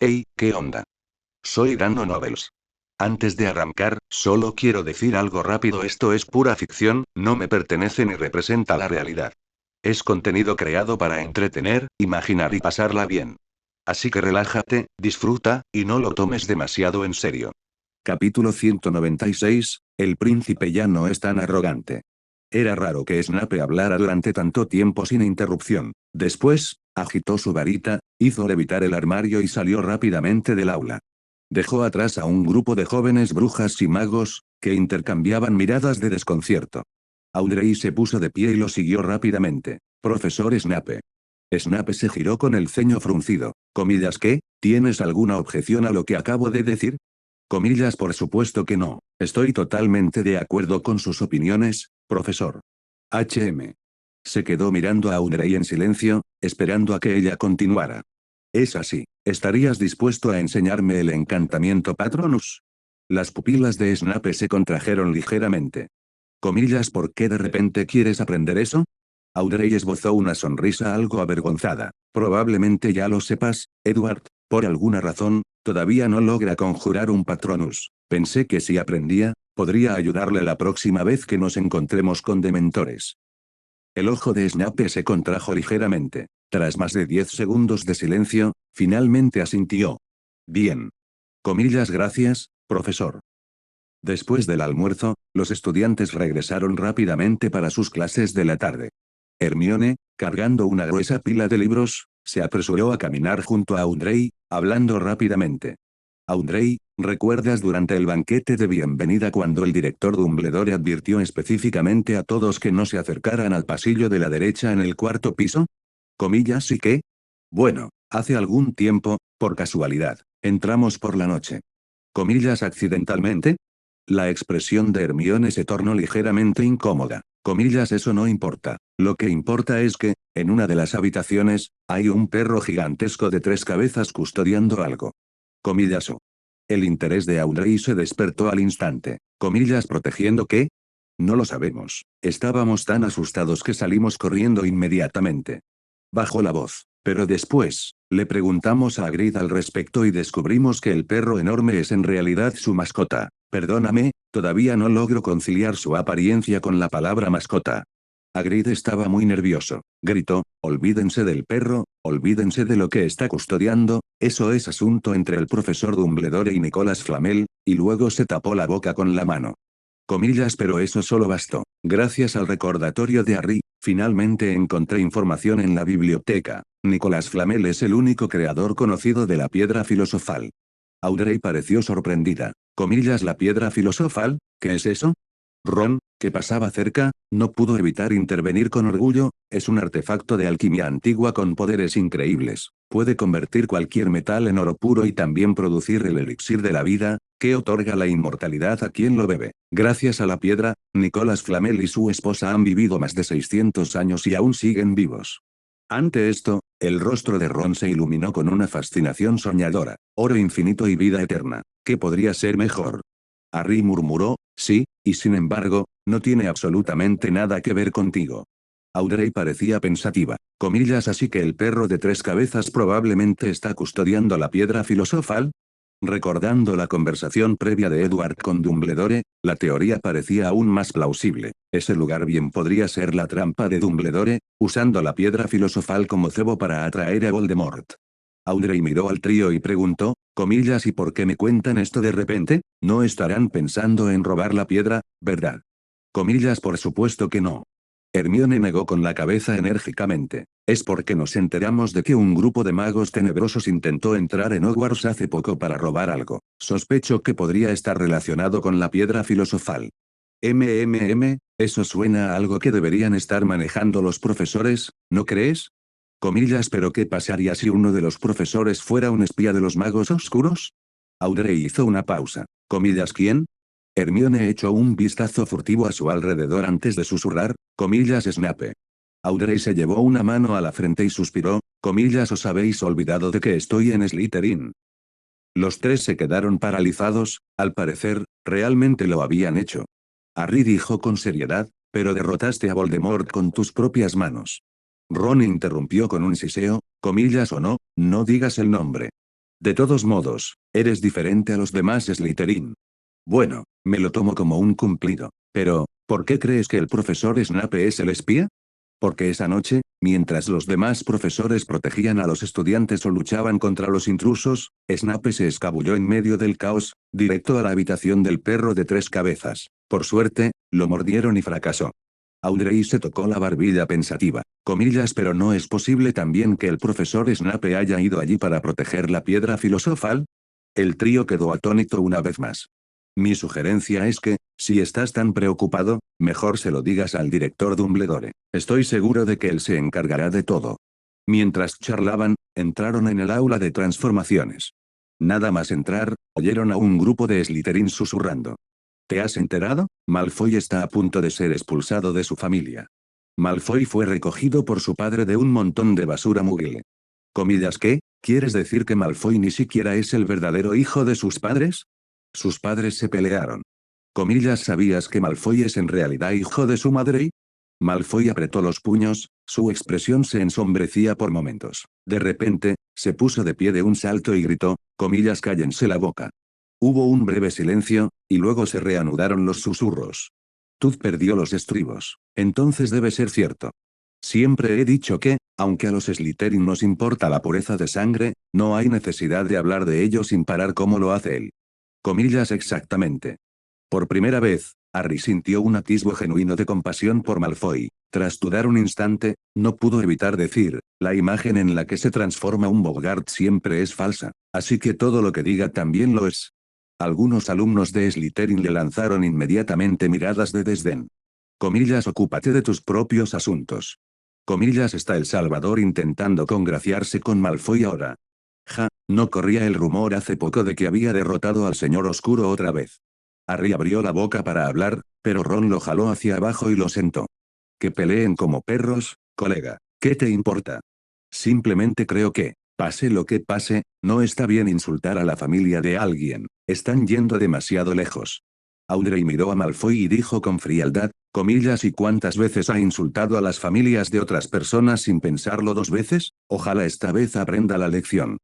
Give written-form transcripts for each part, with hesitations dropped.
Hey, ¿qué onda? Soy Dando Novels. Antes de arrancar, solo quiero decir algo rápido: esto es pura ficción, no me pertenece ni representa la realidad. Es contenido creado para entretener, imaginar y pasarla bien. Así que relájate, disfruta, y no lo tomes demasiado en serio. Capítulo 196, el príncipe ya no es tan arrogante. Era raro que Snape hablara durante tanto tiempo sin interrupción. Después, agitó su varita, hizo levitar el armario y salió rápidamente del aula. Dejó atrás a un grupo de jóvenes brujas y magos, que intercambiaban miradas de desconcierto. Audrey se puso de pie y lo siguió rápidamente. Profesor Snape. Snape se giró con el ceño fruncido. Comillas, ¿qué? ¿Tienes alguna objeción a lo que acabo de decir? Comillas, por supuesto que no. Estoy totalmente de acuerdo con sus opiniones, profesor. HM. Se quedó mirando a Audrey en silencio, esperando a que ella continuara. Es así. ¿Estarías dispuesto a enseñarme el encantamiento Patronus? Las pupilas de Snape se contrajeron ligeramente. Comillas, ¿por qué de repente quieres aprender eso? Audrey esbozó una sonrisa algo avergonzada. Probablemente ya lo sepas, Edward, por alguna razón, todavía no logra conjurar un Patronus. Pensé que si aprendía, podría ayudarle la próxima vez que nos encontremos con dementores. El ojo de Snape se contrajo ligeramente. Tras más de 10 segundos de silencio, finalmente asintió. Bien. Comillas, gracias, profesor. Después del almuerzo, los estudiantes regresaron rápidamente para sus clases de la tarde. Hermione, cargando una gruesa pila de libros, se apresuró a caminar junto a Audrey, hablando rápidamente. Audrey, ¿recuerdas durante el banquete de bienvenida cuando el director Dumbledore advirtió específicamente a todos que no se acercaran al pasillo de la derecha en el cuarto piso? Comillas, ¿y qué? Bueno, hace algún tiempo, por casualidad, entramos por la noche. Comillas, accidentalmente. La expresión de Hermione se tornó ligeramente incómoda. Comillas, eso no importa. Lo que importa es que, en una de las habitaciones, hay un perro gigantesco de 3 cabezas custodiando algo. Comillas o. El interés de Audrey se despertó al instante. Comillas, ¿protegiendo qué? No lo sabemos. Estábamos tan asustados que salimos corriendo inmediatamente. Bajó la voz. Pero después, le preguntamos a Hagrid al respecto y descubrimos que el perro enorme es en realidad su mascota. Perdóname, todavía no logro conciliar su apariencia con la palabra mascota. Hagrid estaba muy nervioso. Gritó, olvídense del perro, olvídense de lo que está custodiando, eso es asunto entre el profesor Dumbledore y Nicolas Flamel, y luego se tapó la boca con la mano. Comillas, pero eso solo bastó. Gracias al recordatorio de Harry, finalmente encontré información en la biblioteca. Nicolas Flamel es el único creador conocido de la piedra filosofal. Audrey pareció sorprendida. Comillas, ¿la piedra filosofal? ¿Qué es eso? Ron, que pasaba cerca, no pudo evitar intervenir con orgullo: es un artefacto de alquimia antigua con poderes increíbles. Puede convertir cualquier metal en oro puro y también producir el elixir de la vida, que otorga la inmortalidad a quien lo bebe. Gracias a la piedra, Nicolas Flamel y su esposa han vivido más de 600 años y aún siguen vivos. Ante esto, el rostro de Ron se iluminó con una fascinación soñadora. Oro infinito y vida eterna. ¿Qué podría ser mejor? Harry murmuró, sí, y sin embargo, no tiene absolutamente nada que ver contigo. Audrey parecía pensativa. Comillas, así que el perro de 3 cabezas probablemente está custodiando la piedra filosofal. Recordando la conversación previa de Edward con Dumbledore, la teoría parecía aún más plausible. Ese lugar bien podría ser la trampa de Dumbledore, usando la piedra filosofal como cebo para atraer a Voldemort. Audrey miró al trío y preguntó, comillas, ¿y por qué me cuentan esto de repente? No estarán pensando en robar la piedra, ¿verdad? Comillas, por supuesto que no. Hermione negó con la cabeza enérgicamente. Es porque nos enteramos de que un grupo de magos tenebrosos intentó entrar en Hogwarts hace poco para robar algo. Sospecho que podría estar relacionado con la piedra filosofal. Eso suena a algo que deberían estar manejando los profesores, ¿no crees? Comillas, pero ¿qué pasaría si uno de los profesores fuera un espía de los magos oscuros? Audrey hizo una pausa. Comillas, ¿quién? Hermione echó un vistazo furtivo a su alrededor antes de susurrar, comillas, Snape. Audrey se llevó una mano a la frente y suspiró, comillas, ¿os habéis olvidado de que estoy en Slytherin? Los tres se quedaron paralizados, al parecer, realmente lo habían hecho. Harry dijo con seriedad, pero derrotaste a Voldemort con tus propias manos. Ron interrumpió con un siseo, comillas o no, no digas el nombre. De todos modos, eres diferente a los demás Slytherin. Bueno, me lo tomo como un cumplido. Pero, ¿por qué crees que el profesor Snape es el espía? Porque esa noche, mientras los demás profesores protegían a los estudiantes o luchaban contra los intrusos, Snape se escabulló en medio del caos, directo a la habitación del perro de tres cabezas. Por suerte, lo mordieron y fracasó. Audrey se tocó la barbilla pensativa. Comillas, pero no es posible también que el profesor Snape haya ido allí para proteger la piedra filosofal. El trío quedó atónito una vez más. Mi sugerencia es que, si estás tan preocupado, mejor se lo digas al director Dumbledore. Estoy seguro de que él se encargará de todo. Mientras charlaban, entraron en el aula de transformaciones. Nada más entrar, oyeron a un grupo de Slytherin susurrando. ¿Te has enterado? Malfoy está a punto de ser expulsado de su familia. Malfoy fue recogido por su padre de un montón de basura mugle. Comillas, ¿qué? ¿Quieres decir que Malfoy ni siquiera es el verdadero hijo de sus padres? Sus padres se pelearon. Comillas, ¿sabías que Malfoy es en realidad hijo de su madre? Malfoy apretó los puños, su expresión se ensombrecía por momentos. De repente, se puso de pie de un salto y gritó, comillas, cállense la boca. Hubo un breve silencio, y luego se reanudaron los susurros. Tuz perdió los estribos. Entonces debe ser cierto. Siempre he dicho que, aunque a los Slytherin nos importa la pureza de sangre, no hay necesidad de hablar de ello sin parar como lo hace él. Comillas exactamente. Por primera vez, Harry sintió un atisbo genuino de compasión por Malfoy. Tras dudar un instante, no pudo evitar decir, la imagen en la que se transforma un Boggart siempre es falsa, así que todo lo que diga también lo es. Algunos alumnos de Slytherin le lanzaron inmediatamente miradas de desdén. Comillas, ocúpate de tus propios asuntos. Comillas, está el Salvador intentando congraciarse con Malfoy ahora. Ja, no corría el rumor hace poco de que había derrotado al señor oscuro otra vez. Harry abrió la boca para hablar, pero Ron lo jaló hacia abajo y lo sentó. Que peleen como perros, colega, ¿qué te importa? Simplemente creo que, pase lo que pase, no está bien insultar a la familia de alguien, están yendo demasiado lejos. Audrey miró a Malfoy y dijo con frialdad, comillas, ¿y cuántas veces ha insultado a las familias de otras personas sin pensarlo dos veces? Ojalá esta vez aprenda la lección.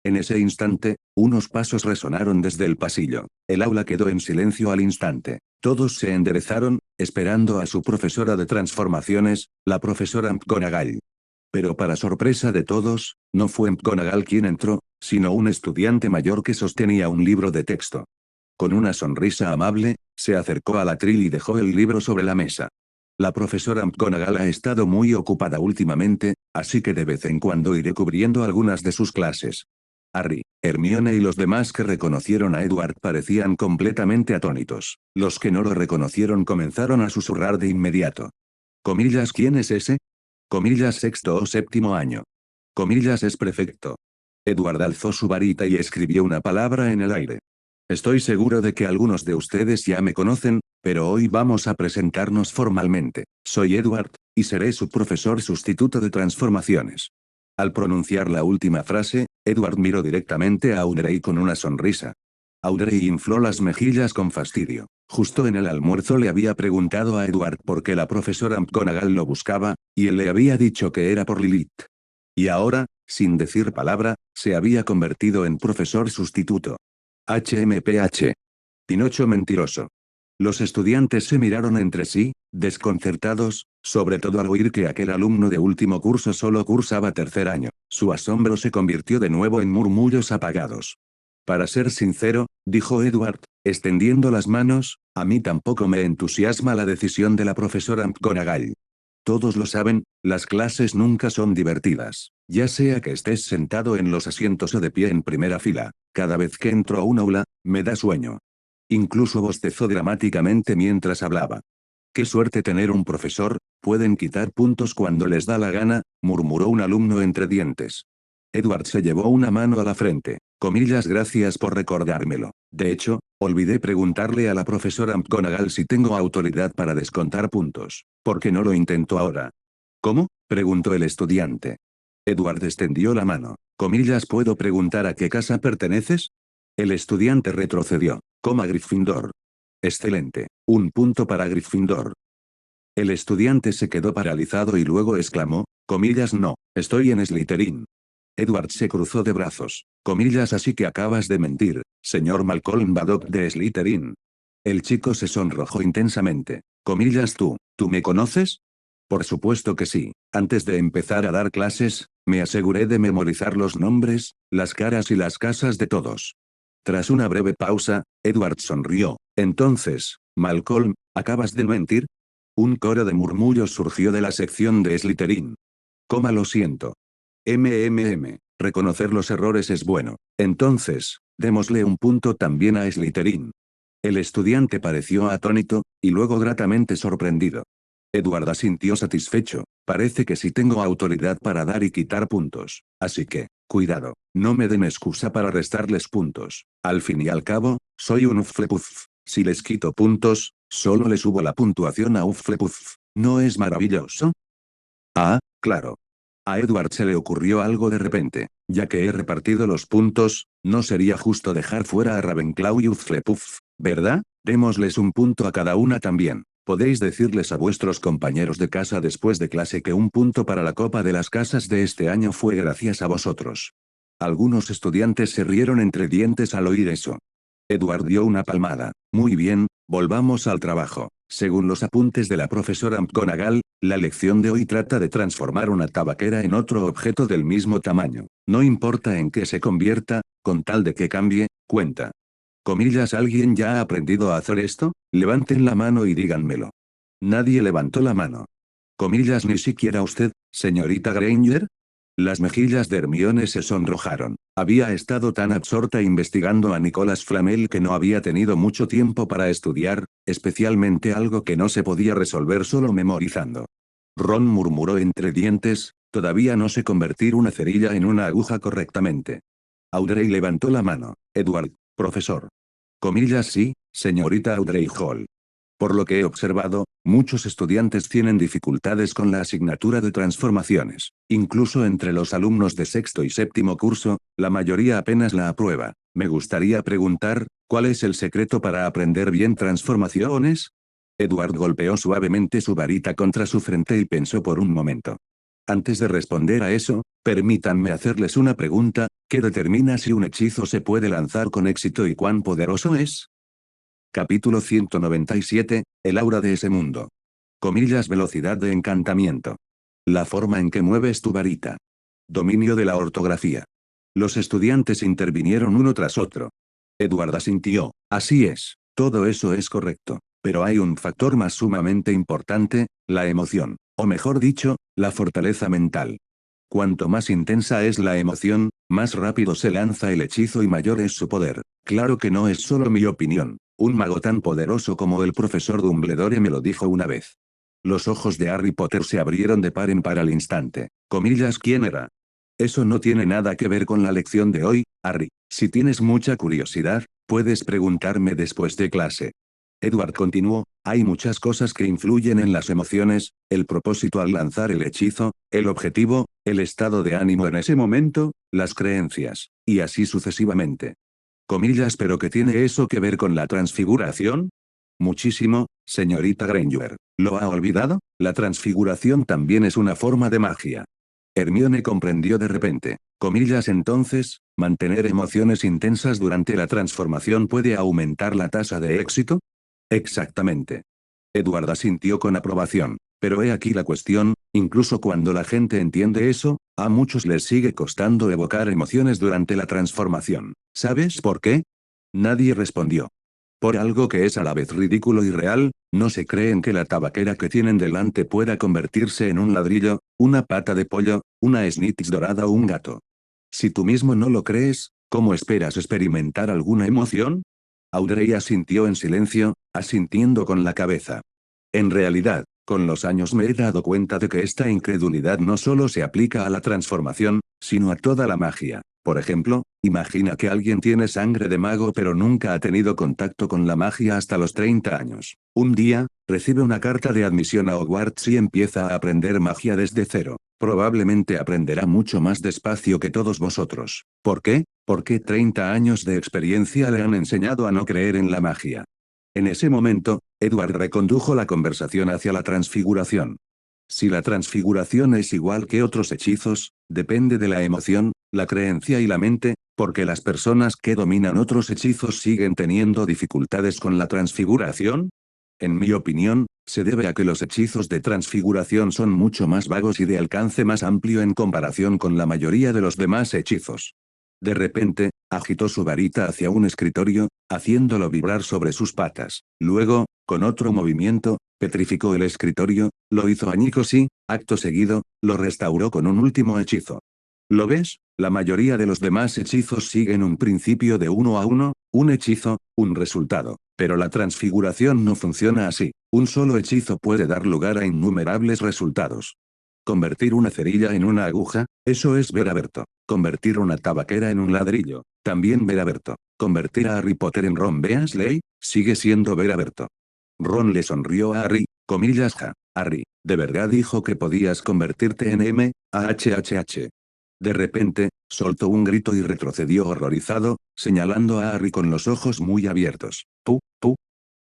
En ese instante, unos pasos resonaron desde el pasillo. El aula quedó en silencio al instante. Todos se enderezaron, esperando a su profesora de transformaciones, la profesora McGonagall. Pero para sorpresa de todos, no fue McGonagall quien entró, sino un estudiante mayor que sostenía un libro de texto. Con una sonrisa amable, se acercó al atril y dejó el libro sobre la mesa. La profesora McGonagall ha estado muy ocupada últimamente, así que de vez en cuando iré cubriendo algunas de sus clases. Harry, Hermione y los demás que reconocieron a Edward parecían completamente atónitos. Los que no lo reconocieron comenzaron a susurrar de inmediato. Comillas, ¿quién es ese? Comillas, sexto o séptimo año. Comillas, es prefecto. Edward alzó su varita y escribió una palabra en el aire. Estoy seguro de que algunos de ustedes ya me conocen, pero hoy vamos a presentarnos formalmente. Soy Edward, y seré su profesor sustituto de transformaciones. Al pronunciar la última frase, Edward miró directamente a Audrey con una sonrisa. Audrey infló las mejillas con fastidio. Justo en el almuerzo le había preguntado a Edward por qué la profesora McGonagall lo buscaba, y él le había dicho que era por Lilith. Y ahora, sin decir palabra, se había convertido en profesor sustituto. HMPH. Pinocho mentiroso. Los estudiantes se miraron entre sí, desconcertados, sobre todo al oír que aquel alumno de último curso solo cursaba tercer año. Su asombro se convirtió de nuevo en murmullos apagados. Para ser sincero, dijo Edward, extendiendo las manos, a mí tampoco me entusiasma la decisión de la profesora McGonagall. Todos lo saben, las clases nunca son divertidas. Ya sea que estés sentado en los asientos o de pie en primera fila, cada vez que entro a un aula, me da sueño. Incluso bostezó dramáticamente mientras hablaba. Qué suerte tener un profesor, pueden quitar puntos cuando les da la gana, murmuró un alumno entre dientes. Edward se llevó una mano a la frente. Comillas, gracias por recordármelo. De hecho, olvidé preguntarle a la profesora McGonagall si tengo autoridad para descontar puntos. ¿Por qué no lo intento ahora? ¿Cómo? Preguntó el estudiante. Edward extendió la mano. Comillas, ¿puedo preguntar a qué casa perteneces? El estudiante retrocedió. Coma Gryffindor. Excelente. Un punto para Gryffindor. El estudiante se quedó paralizado y luego exclamó, comillas, no, estoy en Slytherin. Edward se cruzó de brazos. Comillas, así que acabas de mentir, señor Malcolm Baddock de Slytherin. El chico se sonrojó intensamente. Comillas, ¿tú me conoces? Por supuesto que sí. Antes de empezar a dar clases, me aseguré de memorizar los nombres, las caras y las casas de todos. Tras una breve pausa, Edward sonrió. Entonces, Malcolm, ¿acabas de mentir? Un coro de murmullos surgió de la sección de Slytherin. Lo siento. Reconocer los errores es bueno. Entonces, démosle un punto también a Slytherin. El estudiante pareció atónito, y luego gratamente sorprendido. Edward asintió satisfecho. Parece que sí tengo autoridad para dar y quitar puntos. Así que, cuidado, no me den excusa para restarles puntos. Al fin y al cabo, soy un Hufflepuff. Si les quito puntos, solo le subo la puntuación a Hufflepuff. ¿No es maravilloso? Ah, claro. A Edward se le ocurrió algo de repente. Ya que he repartido los puntos, no sería justo dejar fuera a Ravenclaw y Hufflepuff, ¿verdad? Démosles un punto a cada una también. Podéis decirles a vuestros compañeros de casa después de clase que un punto para la Copa de las Casas de este año fue gracias a vosotros. Algunos estudiantes se rieron entre dientes al oír eso. Edward dio una palmada. Muy bien, volvamos al trabajo. Según los apuntes de la profesora McGonagall, la lección de hoy trata de transformar una tabaquera en otro objeto del mismo tamaño. No importa en qué se convierta, con tal de que cambie, cuenta. Comillas, ¿alguien ya ha aprendido a hacer esto? Levanten la mano y díganmelo. Nadie levantó la mano. Comillas, ni siquiera usted, señorita Granger. Las mejillas de Hermione se sonrojaron. Había estado tan absorta investigando a Nicolas Flamel que no había tenido mucho tiempo para estudiar, especialmente algo que no se podía resolver solo memorizando. Ron murmuró entre dientes, todavía no sé convertir una cerilla en una aguja correctamente. Audrey levantó la mano. Edward, profesor. Comillas, sí, señorita Audrey Hall. Por lo que he observado, muchos estudiantes tienen dificultades con la asignatura de transformaciones. Incluso entre los alumnos de sexto y séptimo curso, la mayoría apenas la aprueba. Me gustaría preguntar, ¿cuál es el secreto para aprender bien transformaciones? Edward golpeó suavemente su varita contra su frente y pensó por un momento. Antes de responder a eso, permítanme hacerles una pregunta, ¿qué determina si un hechizo se puede lanzar con éxito y cuán poderoso es? Capítulo 197, el aura de ese mundo. Comillas, velocidad de encantamiento. La forma en que mueves tu varita. Dominio de la ortografía. Los estudiantes intervinieron uno tras otro. Edward asintió. Así es, todo eso es correcto. Pero hay un factor más sumamente importante, la emoción. O mejor dicho, la fortaleza mental. Cuanto más intensa es la emoción, más rápido se lanza el hechizo y mayor es su poder. Claro que no es solo mi opinión. Un mago tan poderoso como el profesor Dumbledore me lo dijo una vez. Los ojos de Harry Potter se abrieron de par en par al instante. Comillas, ¿quién era? Eso no tiene nada que ver con la lección de hoy, Harry. Si tienes mucha curiosidad, puedes preguntarme después de clase. Edward continuó, hay muchas cosas que influyen en las emociones, el propósito al lanzar el hechizo, el objetivo, el estado de ánimo en ese momento, las creencias, y así sucesivamente. Comillas, ¿pero qué tiene eso que ver con la transfiguración? Muchísimo, señorita Granger. ¿Lo ha olvidado? La transfiguración también es una forma de magia. Hermione comprendió de repente. Comillas, entonces, ¿mantener emociones intensas durante la transformación puede aumentar la tasa de éxito? Exactamente. Edward asintió con aprobación. Pero he aquí la cuestión, incluso cuando la gente entiende eso, a muchos les sigue costando evocar emociones durante la transformación. ¿Sabes por qué? Nadie respondió. Por algo que es a la vez ridículo y real, no se creen que la tabaquera que tienen delante pueda convertirse en un ladrillo, una pata de pollo, una Snitch dorada o un gato. Si tú mismo no lo crees, ¿cómo esperas experimentar alguna emoción? Audrey asintió en silencio, asintiendo con la cabeza. En realidad, con los años me he dado cuenta de que esta incredulidad no solo se aplica a la transformación, sino a toda la magia. Por ejemplo, imagina que alguien tiene sangre de mago pero nunca ha tenido contacto con la magia hasta los 30 años. Un día, recibe una carta de admisión a Hogwarts y empieza a aprender magia desde cero. Probablemente aprenderá mucho más despacio que todos vosotros. ¿Por qué? Porque 30 años de experiencia le han enseñado a no creer en la magia. En ese momento, Edward recondujo la conversación hacia la transfiguración. Si la transfiguración es igual que otros hechizos, depende de la emoción, la creencia y la mente, porque las personas que dominan otros hechizos siguen teniendo dificultades con la transfiguración? En mi opinión, se debe a que los hechizos de transfiguración son mucho más vagos y de alcance más amplio en comparación con la mayoría de los demás hechizos. De repente, agitó su varita hacia un escritorio, haciéndolo vibrar sobre sus patas. Luego, con otro movimiento, petrificó el escritorio, lo hizo añicos y, acto seguido, lo restauró con un último hechizo. ¿Lo ves? La mayoría de los demás hechizos siguen un principio de 1 a 1, un hechizo, un resultado. Pero la transfiguración no funciona así. Un solo hechizo puede dar lugar a innumerables resultados. Convertir una cerilla en una aguja, eso es ver a Berto. Convertir una tabaquera en un ladrillo, también ver a Berto. Convertir a Harry Potter en Ron Weasley, sigue siendo ver a Berto. Ron le sonrió a Harry, comillas Harry, ¿de verdad dijo que podías convertirte en M.A.H.H.H.? De repente, soltó un grito y retrocedió horrorizado, señalando a Harry con los ojos muy abiertos. ¡Pu! ¡Pu!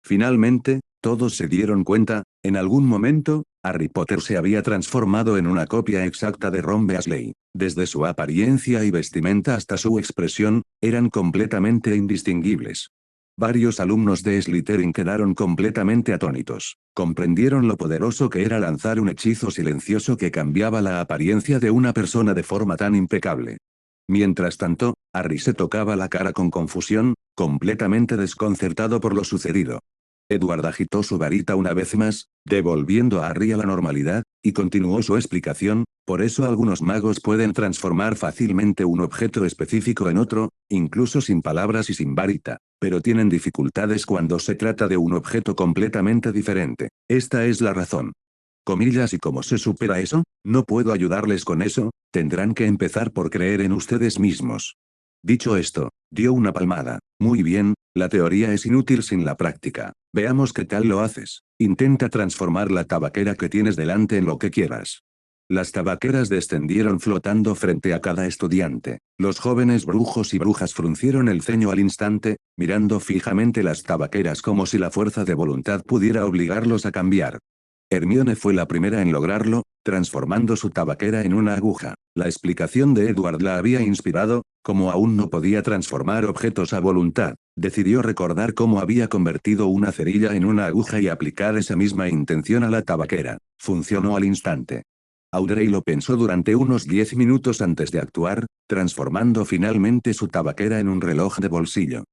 Finalmente, todos se dieron cuenta, en algún momento, Harry Potter se había transformado en una copia exacta de Ron Weasley. Desde su apariencia y vestimenta hasta su expresión, eran completamente indistinguibles. Varios alumnos de Slytherin quedaron completamente atónitos. Comprendieron lo poderoso que era lanzar un hechizo silencioso que cambiaba la apariencia de una persona de forma tan impecable. Mientras tanto, Harry se tocaba la cara con confusión, completamente desconcertado por lo sucedido. Edward agitó su varita una vez más, devolviendo a Harry a la normalidad, y continuó su explicación: por eso algunos magos pueden transformar fácilmente un objeto específico en otro, incluso sin palabras y sin varita, pero tienen dificultades cuando se trata de un objeto completamente diferente. Esta es la razón. Comillas, ¿y cómo se supera eso? No puedo ayudarles con eso, tendrán que empezar por creer en ustedes mismos. Dicho esto, dio una palmada. Muy bien, la teoría es inútil sin la práctica. Veamos qué tal lo haces. Intenta transformar la tabaquera que tienes delante en lo que quieras. Las tabaqueras descendieron flotando frente a cada estudiante. Los jóvenes brujos y brujas fruncieron el ceño al instante, mirando fijamente las tabaqueras como si la fuerza de voluntad pudiera obligarlos a cambiar. Hermione fue la primera en lograrlo, transformando su tabaquera en una aguja. La explicación de Edward la había inspirado, como aún no podía transformar objetos a voluntad, decidió recordar cómo había convertido una cerilla en una aguja y aplicar esa misma intención a la tabaquera. Funcionó al instante. Audrey lo pensó durante unos 10 minutos antes de actuar, transformando finalmente su tabaquera en un reloj de bolsillo.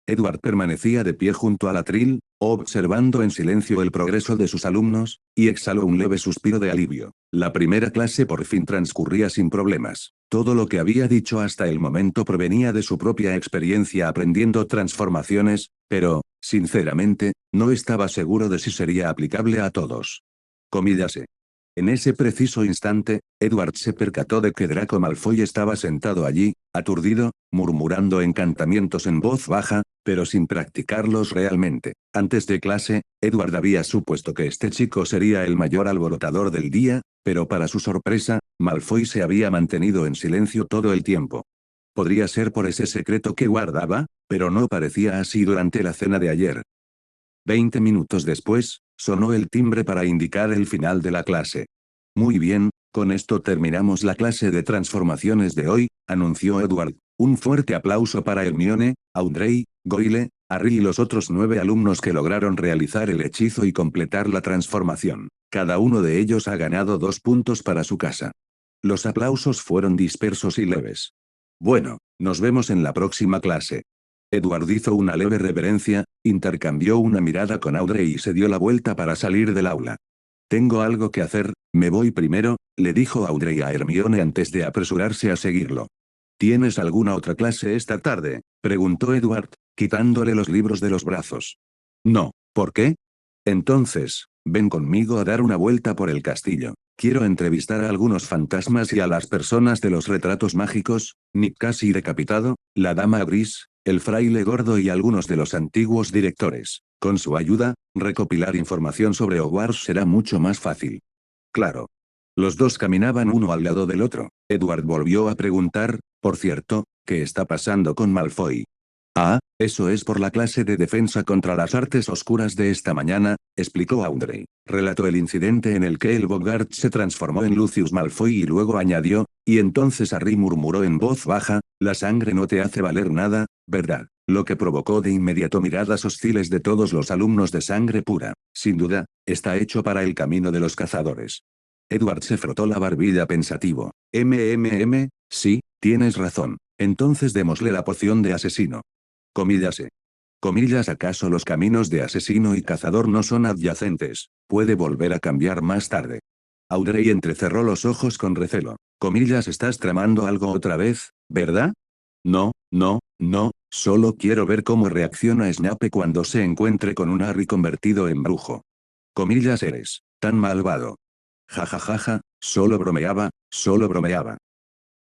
Edward permanecía de pie junto al atril, observando en silencio el progreso de sus alumnos, y exhaló un leve suspiro de alivio. La primera clase por fin transcurría sin problemas. Todo lo que había dicho hasta el momento provenía de su propia experiencia aprendiendo transformaciones, pero, sinceramente, no estaba seguro de si sería aplicable a todos. Comíllase. En ese preciso instante, Edward se percató de que Draco Malfoy estaba sentado allí, aturdido, murmurando encantamientos en voz baja, pero sin practicarlos realmente. Antes de clase, Edward había supuesto que este chico sería el mayor alborotador del día, pero para su sorpresa, Malfoy se había mantenido en silencio todo el tiempo. Podría ser por ese secreto que guardaba, pero no parecía así durante la cena de ayer. 20 minutos después, sonó el timbre para indicar el final de la clase. Muy bien, con esto terminamos la clase de transformaciones de hoy, anunció Edward. Un fuerte aplauso para Hermione, Audrey, Goyle, Harry y los otros 9 alumnos que lograron realizar el hechizo y completar la transformación. Cada uno de ellos ha ganado 2 puntos para su casa. Los aplausos fueron dispersos y leves. Bueno, nos vemos en la próxima clase. Edward hizo una leve reverencia, intercambió una mirada con Audrey y se dio la vuelta para salir del aula. Tengo algo que hacer, me voy primero, le dijo Audrey a Hermione antes de apresurarse a seguirlo. ¿Tienes alguna otra clase esta tarde?, preguntó Edward, quitándole los libros de los brazos. No, ¿por qué? Entonces, ven conmigo a dar una vuelta por el castillo. Quiero entrevistar a algunos fantasmas y a las personas de los retratos mágicos, Nick casi decapitado, la dama gris, el fraile gordo y algunos de los antiguos directores. Con su ayuda, recopilar información sobre Hogwarts será mucho más fácil. Claro. Los dos caminaban uno al lado del otro. Edward volvió a preguntar, por cierto, ¿qué está pasando con Malfoy? Ah, eso es por la clase de defensa contra las artes oscuras de esta mañana, explicó Audrey. Relató el incidente en el que el Boggart se transformó en Lucius Malfoy y luego añadió, Y entonces Harry murmuró en voz baja, la sangre no te hace valer nada, ¿verdad? Lo que provocó de inmediato miradas hostiles de todos los alumnos de sangre pura. Sin duda, está hecho para el camino de los cazadores. Edward se frotó la barbilla pensativo. Sí, tienes razón. Entonces démosle la poción de asesino. Comillas. Comillas, ¿acaso los caminos de asesino y cazador no son adyacentes? Puede volver a cambiar más tarde. Audrey entrecerró los ojos con recelo. Comillas, estás tramando algo otra vez, ¿verdad? No, no, no, solo quiero ver cómo reacciona Snape cuando se encuentre con un Harry convertido en brujo. Comillas, eres tan malvado. Ja ja ja ja, solo bromeaba, solo bromeaba.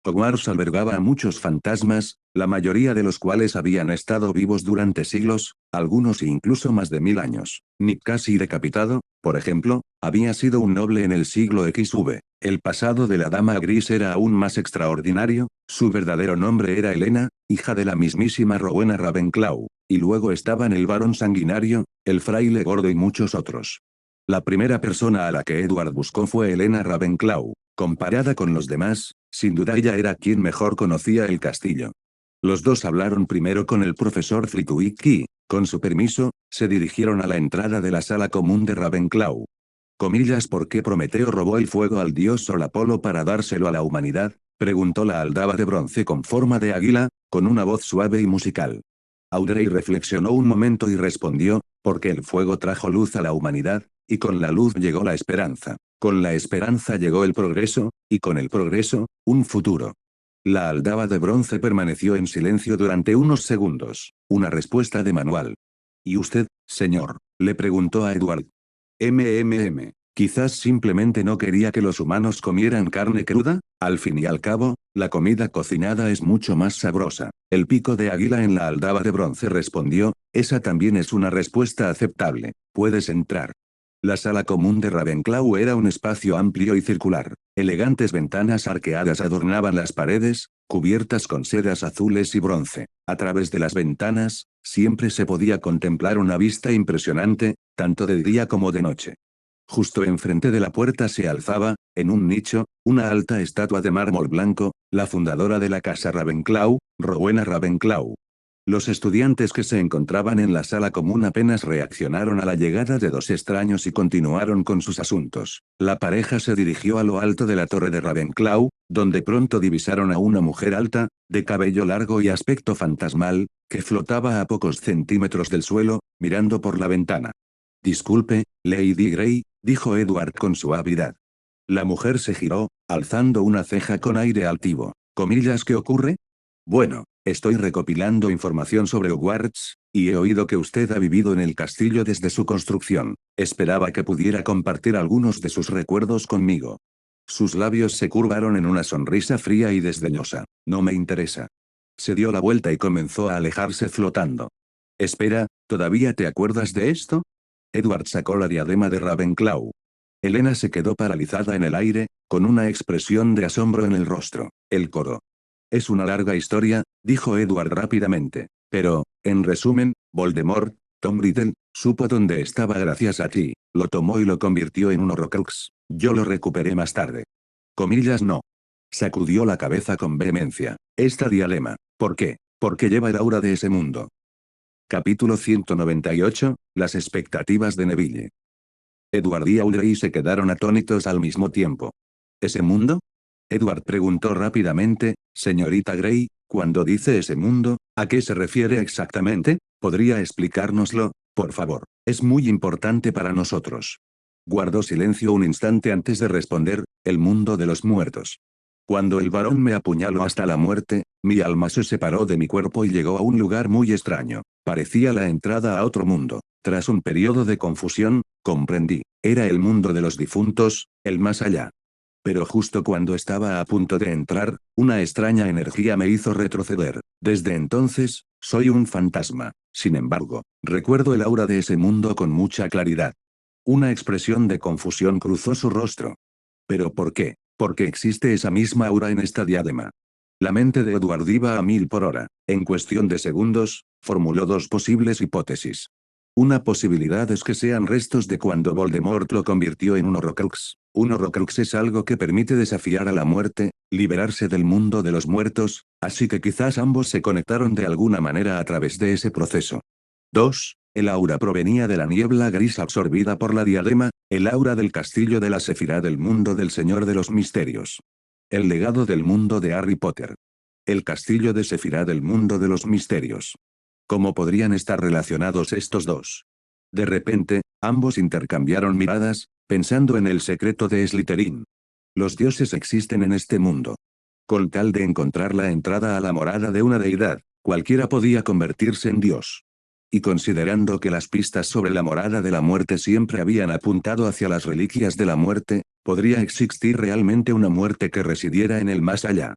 Hogwarts albergaba a muchos fantasmas, la mayoría de los cuales habían estado vivos durante siglos, algunos incluso más de 1000 años. Nick casi decapitado, por ejemplo, había sido un noble en el siglo XV. El pasado de la dama gris era aún más extraordinario, su verdadero nombre era Helena, hija de la mismísima Rowena Ravenclaw, y luego estaban el varón sanguinario, el fraile gordo y muchos otros. La primera persona a la que Edward buscó fue Helena Ravenclaw. Comparada con los demás, sin duda ella era quien mejor conocía el castillo. Los dos hablaron primero con el profesor Flitwick y, con su permiso, se dirigieron a la entrada de la sala común de Ravenclaw. Comillas, ¿por qué Prometeo robó el fuego al dios Sol Apolo para dárselo a la humanidad? Preguntó la aldaba de bronce con forma de águila, con una voz suave y musical. Audrey reflexionó un momento y respondió, porque el fuego trajo luz a la humanidad, y con la luz llegó la esperanza. Con la esperanza llegó el progreso, y con el progreso, un futuro. La aldaba de bronce permaneció en silencio durante unos segundos. Una respuesta de manual. ¿Y usted, señor? Le preguntó a Edward. Quizás simplemente no quería que los humanos comieran carne cruda, al fin y al cabo, la comida cocinada es mucho más sabrosa. El pico de águila en la aldaba de bronce respondió, esa también es una respuesta aceptable. Puedes entrar. La sala común de Ravenclaw era un espacio amplio y circular. Elegantes ventanas arqueadas adornaban las paredes, cubiertas con sedas azules y bronce. A través de las ventanas, siempre se podía contemplar una vista impresionante, tanto de día como de noche. Justo enfrente de la puerta se alzaba, en un nicho, una alta estatua de mármol blanco, la fundadora de la casa Ravenclaw, Rowena Ravenclaw. Los estudiantes que se encontraban en la sala común apenas reaccionaron a la llegada de dos extraños y continuaron con sus asuntos. La pareja se dirigió a lo alto de la torre de Ravenclaw, donde pronto divisaron a una mujer alta, de cabello largo y aspecto fantasmal, que flotaba a pocos centímetros del suelo, mirando por la ventana. Disculpe, Lady Grey, dijo Edward con suavidad. La mujer se giró, alzando una ceja con aire altivo. Comillas, ¿qué ocurre? Bueno, estoy recopilando información sobre Hogwarts, y he oído que usted ha vivido en el castillo desde su construcción. Esperaba que pudiera compartir algunos de sus recuerdos conmigo. Sus labios se curvaron en una sonrisa fría y desdeñosa. No me interesa. Se dio la vuelta y comenzó a alejarse flotando. Espera, ¿todavía te acuerdas de esto? Edward sacó la diadema de Ravenclaw. Helena se quedó paralizada en el aire, con una expresión de asombro en el rostro. El coro. Es una larga historia, dijo Edward rápidamente. Pero, en resumen, Voldemort, Tom Riddle, supo dónde estaba gracias a ti, lo tomó y lo convirtió en un Horrocrux. Yo lo recuperé más tarde. Comillas no. Sacudió la cabeza con vehemencia. Esta diadema. ¿Por qué? Porque lleva el aura de ese mundo. Capítulo 198, las expectativas de Neville. Edward y Audrey se quedaron atónitos al mismo tiempo. ¿Ese mundo? Edward preguntó rápidamente, señorita Grey, cuando dice ese mundo, ¿a qué se refiere exactamente? ¿Podría explicárnoslo, por favor? Es muy importante para nosotros. Guardó silencio un instante antes de responder, el mundo de los muertos. Cuando el varón me apuñaló hasta la muerte, mi alma se separó de mi cuerpo y llegó a un lugar muy extraño. Parecía la entrada a otro mundo. Tras un periodo de confusión, comprendí. Era el mundo de los difuntos, el más allá. Pero justo cuando estaba a punto de entrar, una extraña energía me hizo retroceder. Desde entonces, soy un fantasma. Sin embargo, recuerdo el aura de ese mundo con mucha claridad. Una expresión de confusión cruzó su rostro. ¿Pero por qué? Porque existe esa misma aura en esta diadema. La mente de Edward iba a 1000 por hora. En cuestión de segundos, formuló dos posibles hipótesis. Una posibilidad es que sean restos de cuando Voldemort lo convirtió en un Horrocrux. Un Horrocrux es algo que permite desafiar a la muerte, liberarse del mundo de los muertos, así que quizás ambos se conectaron de alguna manera a través de ese proceso. 2. El aura provenía de la niebla gris absorbida por la diadema, el aura del castillo de la Sefirá del mundo del Señor de los Misterios. El legado del mundo de Harry Potter. El castillo de Sefirá del mundo de los misterios. ¿Cómo podrían estar relacionados estos dos? De repente, ambos intercambiaron miradas, pensando en el secreto de Slytherin. Los dioses existen en este mundo. Con tal de encontrar la entrada a la morada de una deidad, cualquiera podía convertirse en dios. Y considerando que las pistas sobre la morada de la muerte siempre habían apuntado hacia las reliquias de la muerte, ¿podría existir realmente una muerte que residiera en el más allá?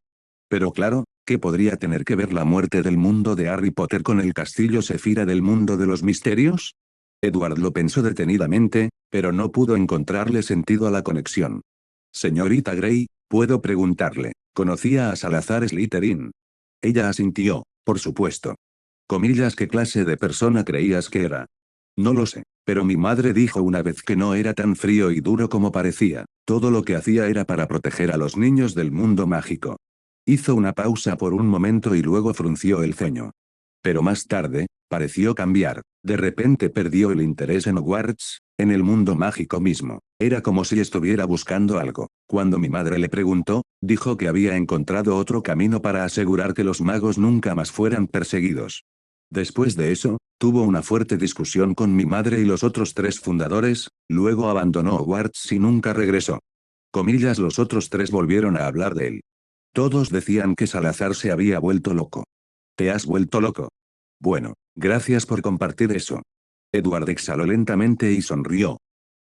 Pero claro, ¿qué podría tener que ver la muerte del mundo de Harry Potter con el castillo Sefira del mundo de los misterios? Edward lo pensó detenidamente, pero no pudo encontrarle sentido a la conexión. Señorita Grey, puedo preguntarle, ¿conocía a Salazar Slytherin? Ella asintió, por supuesto. Comillas, ¿qué clase de persona creías que era? No lo sé, pero mi madre dijo una vez que no era tan frío y duro como parecía, todo lo que hacía era para proteger a los niños del mundo mágico. Hizo una pausa por un momento y luego frunció el ceño. Pero más tarde, pareció cambiar, de repente perdió el interés en Hogwarts, en el mundo mágico mismo. Era como si estuviera buscando algo. Cuando mi madre le preguntó, dijo que había encontrado otro camino para asegurar que los magos nunca más fueran perseguidos. Después de eso, tuvo una fuerte discusión con mi madre y los otros 3 fundadores, luego abandonó Hogwarts y nunca regresó. Comillas, los otros 3 volvieron a hablar de él. Todos decían que Salazar se había vuelto loco. ¿Te has vuelto loco? Bueno, gracias por compartir eso. Edward exhaló lentamente y sonrió.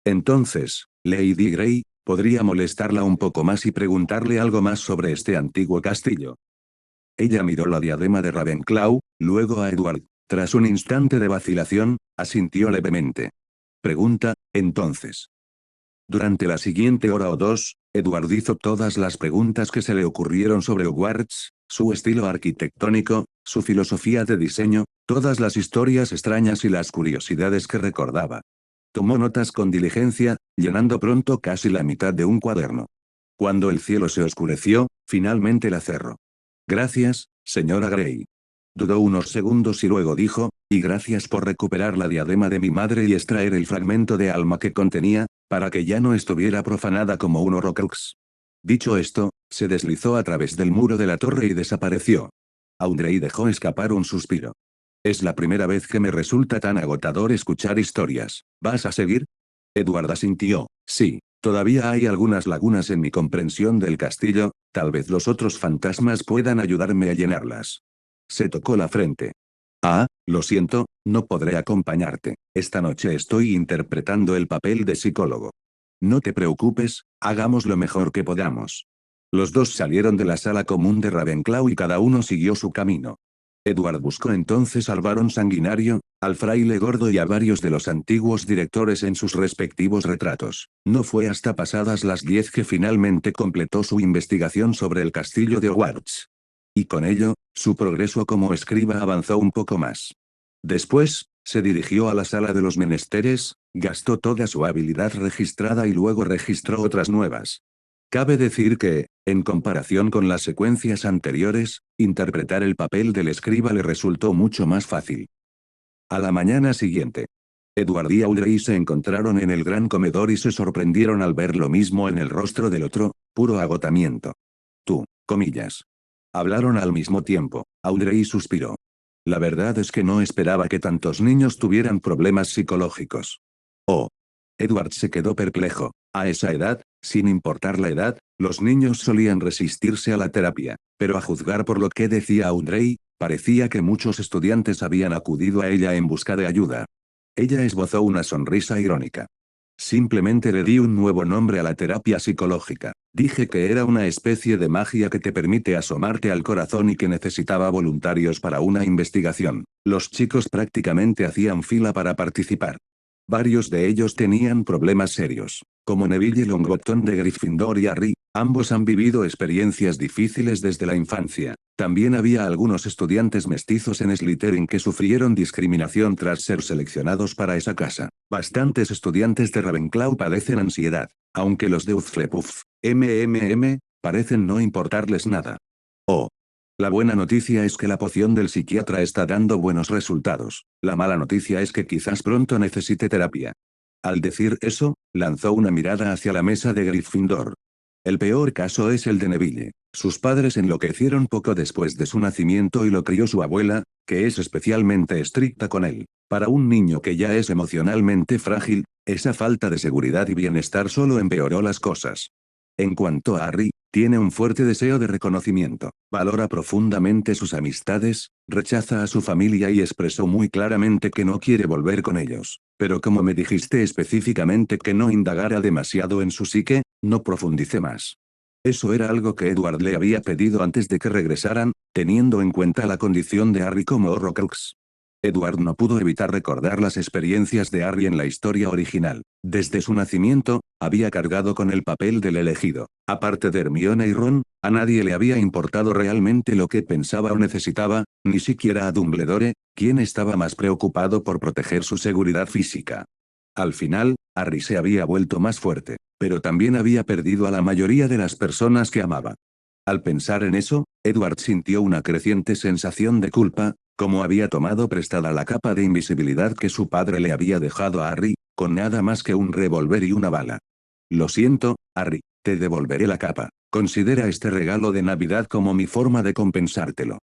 Entonces, Lady Grey, ¿podría molestarla un poco más y preguntarle algo más sobre este antiguo castillo? Ella miró la diadema de Ravenclaw, luego a Edward. Tras un instante de vacilación, asintió levemente. Pregunta, entonces. Durante la siguiente hora o dos, Edward hizo todas las preguntas que se le ocurrieron sobre Hogwarts, su estilo arquitectónico, su filosofía de diseño, todas las historias extrañas y las curiosidades que recordaba. Tomó notas con diligencia, llenando pronto casi la mitad de un cuaderno. Cuando el cielo se oscureció, finalmente la cerró. Gracias, señora Grey. Dudó unos segundos y luego dijo, y gracias por recuperar la diadema de mi madre y extraer el fragmento de alma que contenía, para que ya no estuviera profanada como un Horrocrux. Dicho esto, se deslizó a través del muro de la torre y desapareció. Audrey dejó escapar un suspiro. Es la primera vez que me resulta tan agotador escuchar historias. ¿Vas a seguir? Edward asintió, sí. Todavía hay algunas lagunas en mi comprensión del castillo, tal vez los otros fantasmas puedan ayudarme a llenarlas. Se tocó la frente. Ah, lo siento, no podré acompañarte. Esta noche estoy interpretando el papel de psicólogo. No te preocupes, hagamos lo mejor que podamos. Los dos salieron de la sala común de Ravenclaw y cada uno siguió su camino. Edward buscó entonces al varón sanguinario, al fraile gordo y a varios de los antiguos directores en sus respectivos retratos. No fue hasta pasadas las 10 que finalmente completó su investigación sobre el castillo de Hogwarts. Y con ello, su progreso como escriba avanzó un poco más. Después, se dirigió a la sala de los menesteres, gastó toda su habilidad registrada y luego registró otras nuevas. Cabe decir que, en comparación con las secuencias anteriores, interpretar el papel del escriba le resultó mucho más fácil. A la mañana siguiente, Edward y Audrey se encontraron en el gran comedor y se sorprendieron al ver lo mismo en el rostro del otro, puro agotamiento. Tú, comillas. Hablaron al mismo tiempo. Audrey suspiró. La verdad es que no esperaba que tantos niños tuvieran problemas psicológicos. Oh. Edward se quedó perplejo. A esa edad, sin importar la edad, los niños solían resistirse a la terapia, pero a juzgar por lo que decía Audrey, parecía que muchos estudiantes habían acudido a ella en busca de ayuda. Ella esbozó una sonrisa irónica. Simplemente le di un nuevo nombre a la terapia psicológica. Dije que era una especie de magia que te permite asomarte al corazón y que necesitaba voluntarios para una investigación. Los chicos prácticamente hacían fila para participar. Varios de ellos tenían problemas serios. Como Neville Longbottom de Gryffindor y Harry, ambos han vivido experiencias difíciles desde la infancia. También había algunos estudiantes mestizos en Slytherin que sufrieron discriminación tras ser seleccionados para esa casa. Bastantes estudiantes de Ravenclaw padecen ansiedad, aunque los de Hufflepuff, parecen no importarles nada. Oh. La buena noticia es que la poción del psiquiatra está dando buenos resultados. La mala noticia es que quizás pronto necesite terapia. Al decir eso, lanzó una mirada hacia la mesa de Gryffindor. El peor caso es el de Neville. Sus padres enloquecieron poco después de su nacimiento y lo crió su abuela, que es especialmente estricta con él. Para un niño que ya es emocionalmente frágil, esa falta de seguridad y bienestar solo empeoró las cosas. En cuanto a Harry, tiene un fuerte deseo de reconocimiento, valora profundamente sus amistades, rechaza a su familia y expresó muy claramente que no quiere volver con ellos. Pero como me dijiste específicamente que no indagara demasiado en su psique, no profundicé más. Eso era algo que Edward le había pedido antes de que regresaran, teniendo en cuenta la condición de Harry como Horrocrux. Edward no pudo evitar recordar las experiencias de Harry en la historia original. Desde su nacimiento, había cargado con el papel del elegido. Aparte de Hermione y Ron, a nadie le había importado realmente lo que pensaba o necesitaba, ni siquiera a Dumbledore, quien estaba más preocupado por proteger su seguridad física. Al final, Harry se había vuelto más fuerte, pero también había perdido a la mayoría de las personas que amaba. Al pensar en eso, Edward sintió una creciente sensación de culpa, como había tomado prestada la capa de invisibilidad que su padre le había dejado a Harry, con nada más que un revólver y una bala. Lo siento, Harry, te devolveré la capa. Considera este regalo de Navidad como mi forma de compensártelo.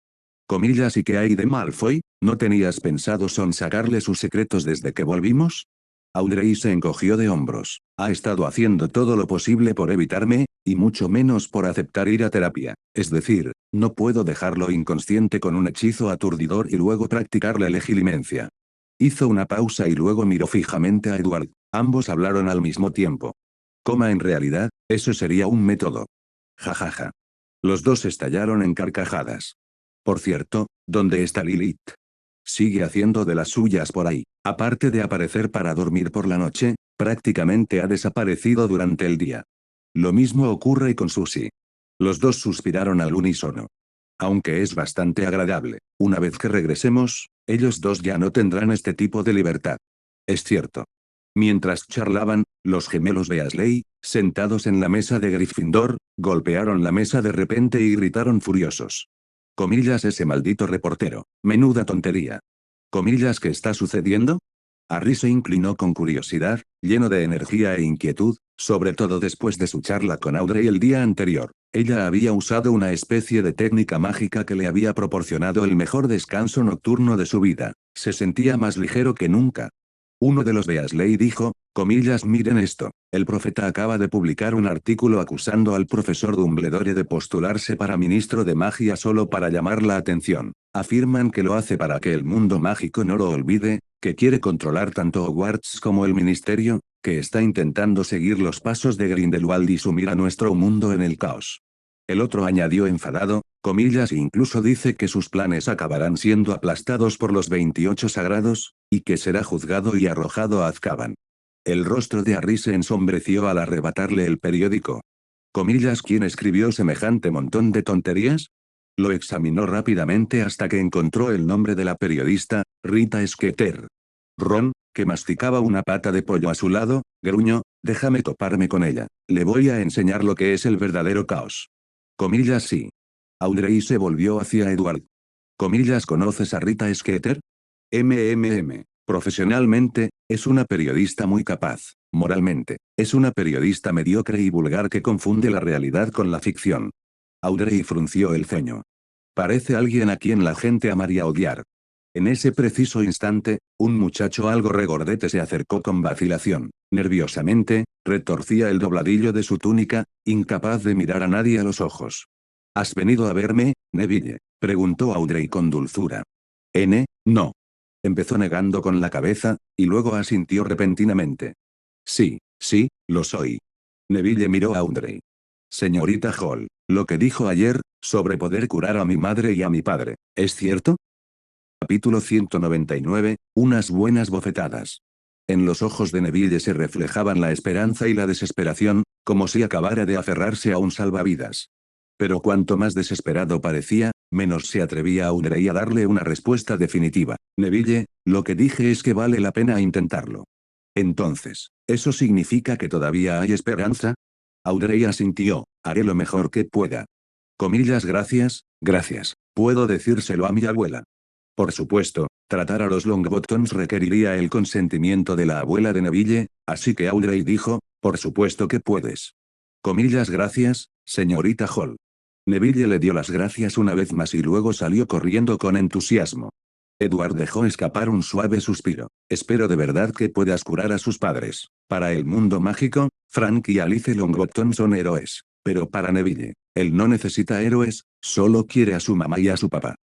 Comillas. ¿Y qué hay de Malfoy? ¿No tenías pensado sonsacarle sus secretos desde que volvimos? Audrey se encogió de hombros. Ha estado haciendo todo lo posible por evitarme, y mucho menos por aceptar ir a terapia. Es decir, no puedo dejarlo inconsciente con un hechizo aturdidor y luego practicar la legilimencia. Hizo una pausa y luego miró fijamente a Edward. Ambos hablaron al mismo tiempo. En realidad, eso sería un método. Jajaja. Los dos estallaron en carcajadas. Por cierto, ¿dónde está Lilith? Sigue haciendo de las suyas por ahí. Aparte de aparecer para dormir por la noche, prácticamente ha desaparecido durante el día. Lo mismo ocurre con Susie. Los dos suspiraron al unísono. Aunque es bastante agradable, una vez que regresemos, ellos dos ya no tendrán este tipo de libertad. Es cierto. Mientras charlaban, los gemelos Weasley, sentados en la mesa de Gryffindor, golpearon la mesa de repente y gritaron furiosos. Comillas. Ese maldito reportero. Menuda tontería. Comillas. ¿Qué está sucediendo? Harry se inclinó con curiosidad, lleno de energía e inquietud, sobre todo después de su charla con Audrey el día anterior. Ella había usado una especie de técnica mágica que le había proporcionado el mejor descanso nocturno de su vida. Se sentía más ligero que nunca. Uno de los Weasley dijo, comillas. Miren esto, el profeta acaba de publicar un artículo acusando al profesor Dumbledore de postularse para ministro de magia solo para llamar la atención. Afirman que lo hace para que el mundo mágico no lo olvide, que quiere controlar tanto Hogwarts como el ministerio, que está intentando seguir los pasos de Grindelwald y sumir a nuestro mundo en el caos. El otro añadió enfadado, comillas. Incluso dice que sus planes acabarán siendo aplastados por los 28 sagrados, y que será juzgado y arrojado a Azkaban. El rostro de Harry se ensombreció al arrebatarle el periódico. Comillas. ¿Quién escribió semejante montón de tonterías? Lo examinó rápidamente hasta que encontró el nombre de la periodista, Rita Skeeter. Ron, que masticaba una pata de pollo a su lado, gruñó, déjame toparme con ella. Le voy a enseñar lo que es el verdadero caos. Comillas. Sí. Audrey se volvió hacia Edward. Comillas. ¿Conoces a Rita Skeeter? Profesionalmente, es una periodista muy capaz. Moralmente, es una periodista mediocre y vulgar que confunde la realidad con la ficción. Audrey frunció el ceño. Parece alguien a quien la gente amaría odiar. En ese preciso instante, un muchacho algo regordete se acercó con vacilación. Nerviosamente, retorcía el dobladillo de su túnica, incapaz de mirar a nadie a los ojos. ¿Has venido a verme, Neville?, preguntó Audrey con dulzura. No. Empezó negando con la cabeza, y luego asintió repentinamente. Sí, lo soy. Neville miró a Audrey. Señorita Hall, lo que dijo ayer, sobre poder curar a mi madre y a mi padre, ¿es cierto? Capítulo 199, unas buenas bofetadas. En los ojos de Neville se reflejaban la esperanza y la desesperación, como si acabara de aferrarse a un salvavidas. Pero cuanto más desesperado parecía, menos se atrevía Audrey a darle una respuesta definitiva. Neville, lo que dije es que vale la pena intentarlo. Entonces, ¿eso significa que todavía hay esperanza? Audrey asintió, haré lo mejor que pueda. Comillas, gracias, gracias. Puedo decírselo a mi abuela. Por supuesto, tratar a los Longbottons requeriría el consentimiento de la abuela de Neville, así que Audrey dijo, por supuesto que puedes. Comillas, gracias, señorita Hall. Neville le dio las gracias una vez más y luego salió corriendo con entusiasmo. Edward dejó escapar un suave suspiro. Espero de verdad que puedas curar a sus padres. Para el mundo mágico, Frank y Alice Longbottom son héroes. Pero para Neville, él no necesita héroes, solo quiere a su mamá y a su papá.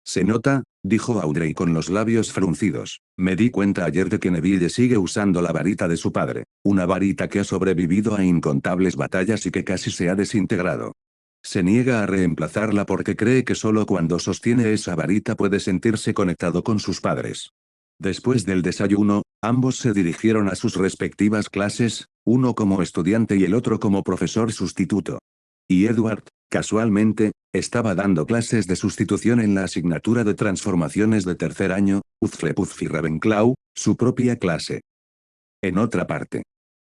Se nota, dijo Audrey con los labios fruncidos. Me di cuenta ayer de que Neville sigue usando la varita de su padre, una varita que ha sobrevivido a incontables batallas y que casi se ha desintegrado. Se niega a reemplazarla porque cree que solo cuando sostiene esa varita puede sentirse conectado con sus padres. Después del desayuno, ambos se dirigieron a sus respectivas clases, uno como estudiante y el otro como profesor sustituto. Y Edward, casualmente, estaba dando clases de sustitución en la asignatura de transformaciones de tercer año, Hufflepuff y Ravenclaw, su propia clase. En otra parte,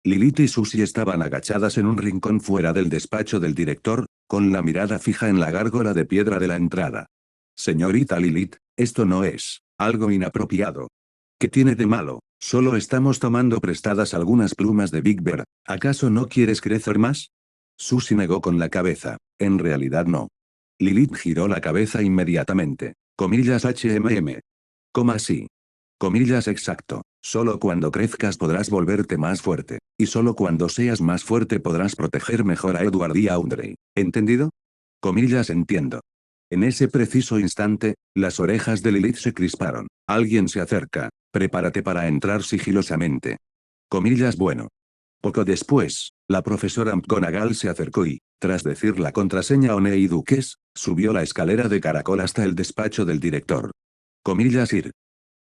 Lilith y Susie estaban agachadas en un rincón fuera del despacho del director, con la mirada fija en la gárgola de piedra de la entrada. Señorita Lilith, esto no es algo inapropiado. ¿Qué tiene de malo? Solo estamos tomando prestadas algunas plumas de Big Bear. ¿Acaso no quieres crecer más? Susie negó con la cabeza. En realidad no. Lilith giró la cabeza inmediatamente. Comillas HMM. ¿Cómo así? Comillas exacto. Solo cuando crezcas podrás volverte más fuerte. Y solo cuando seas más fuerte podrás proteger mejor a Edward y a Audrey. ¿Entendido? Comillas entiendo. En ese preciso instante, las orejas de Lilith se crisparon. Alguien se acerca. Prepárate para entrar sigilosamente. Comillas bueno. Poco después, la profesora McGonagall se acercó y, tras decir la contraseña Oney Duques, subió la escalera de caracol hasta el despacho del director. Comillas ir.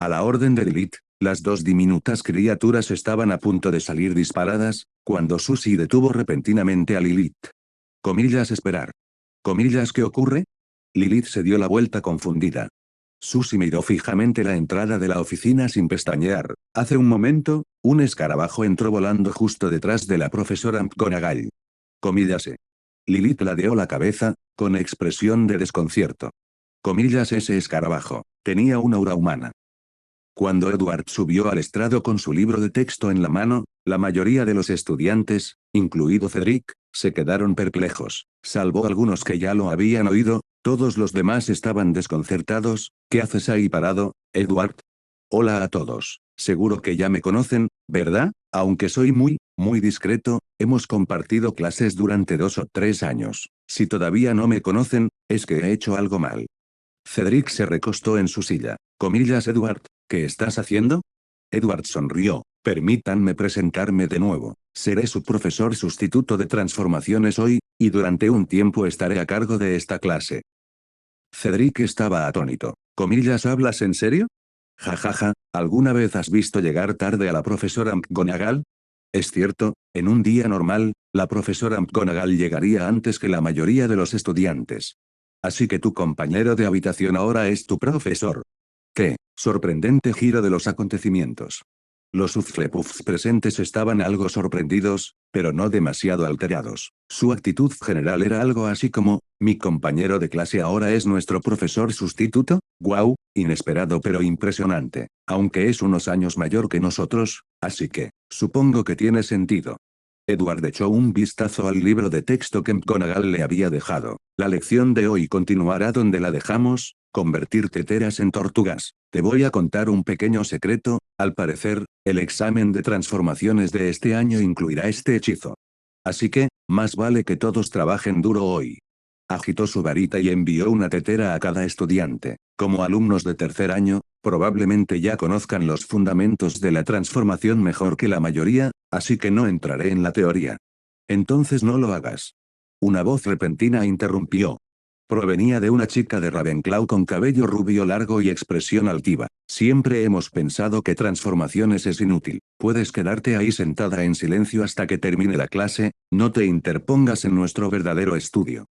A la orden de Lilith, las dos diminutas criaturas estaban a punto de salir disparadas, cuando Susie detuvo repentinamente a Lilith. Comillas esperar. Comillas ¿qué ocurre? Lilith se dio la vuelta confundida. Susie miró fijamente la entrada de la oficina sin pestañear. Hace un momento, un escarabajo entró volando justo detrás de la profesora McGonagall. Comillas Lilith ladeó la cabeza, con expresión de desconcierto. Comillas ese escarabajo, tenía una aura humana. Cuando Edward subió al estrado con su libro de texto en la mano, la mayoría de los estudiantes, incluido Cedric, se quedaron perplejos, salvo algunos que ya lo habían oído, todos los demás estaban desconcertados. ¿Qué haces ahí parado, Edward? Hola a todos, seguro que ya me conocen, ¿verdad? Aunque soy muy discreto, hemos compartido clases durante 2 o 3 años. Si todavía no me conocen, es que he hecho algo mal. Cedric se recostó en su silla. Comillas Edward, ¿qué estás haciendo? Edward sonrió. Permítanme presentarme de nuevo. Seré su profesor sustituto de transformaciones hoy, y durante un tiempo estaré a cargo de esta clase. Cedric estaba atónito. Comillas ¿hablas en serio? Jajaja, ¿alguna vez has visto llegar tarde a la profesora McGonagall? Es cierto, en un día normal, la profesora McGonagall llegaría antes que la mayoría de los estudiantes. Así que tu compañero de habitación ahora es tu profesor. ¡Qué sorprendente giro de los acontecimientos! Los Hufflepuffs presentes estaban algo sorprendidos, pero no demasiado alterados. Su actitud general era algo así como, ¿mi compañero de clase ahora es nuestro profesor sustituto? ¡Guau! Inesperado pero impresionante. Aunque es unos años mayor que nosotros, así que, supongo que tiene sentido. Edward echó un vistazo al libro de texto que McGonagall le había dejado. La lección de hoy continuará donde la dejamos, convertir teteras en tortugas. Te voy a contar un pequeño secreto, al parecer, el examen de transformaciones de este año incluirá este hechizo. Así que, más vale que todos trabajen duro hoy. Agitó su varita y envió una tetera a cada estudiante. Como alumnos de tercer año, probablemente ya conozcan los fundamentos de la transformación mejor que la mayoría, así que no entraré en la teoría. Entonces no lo hagas. Una voz repentina interrumpió. Provenía de una chica de Ravenclaw con cabello rubio largo y expresión altiva. Siempre hemos pensado que transformaciones es inútil. Puedes quedarte ahí sentada en silencio hasta que termine la clase, no te interpongas en nuestro verdadero estudio.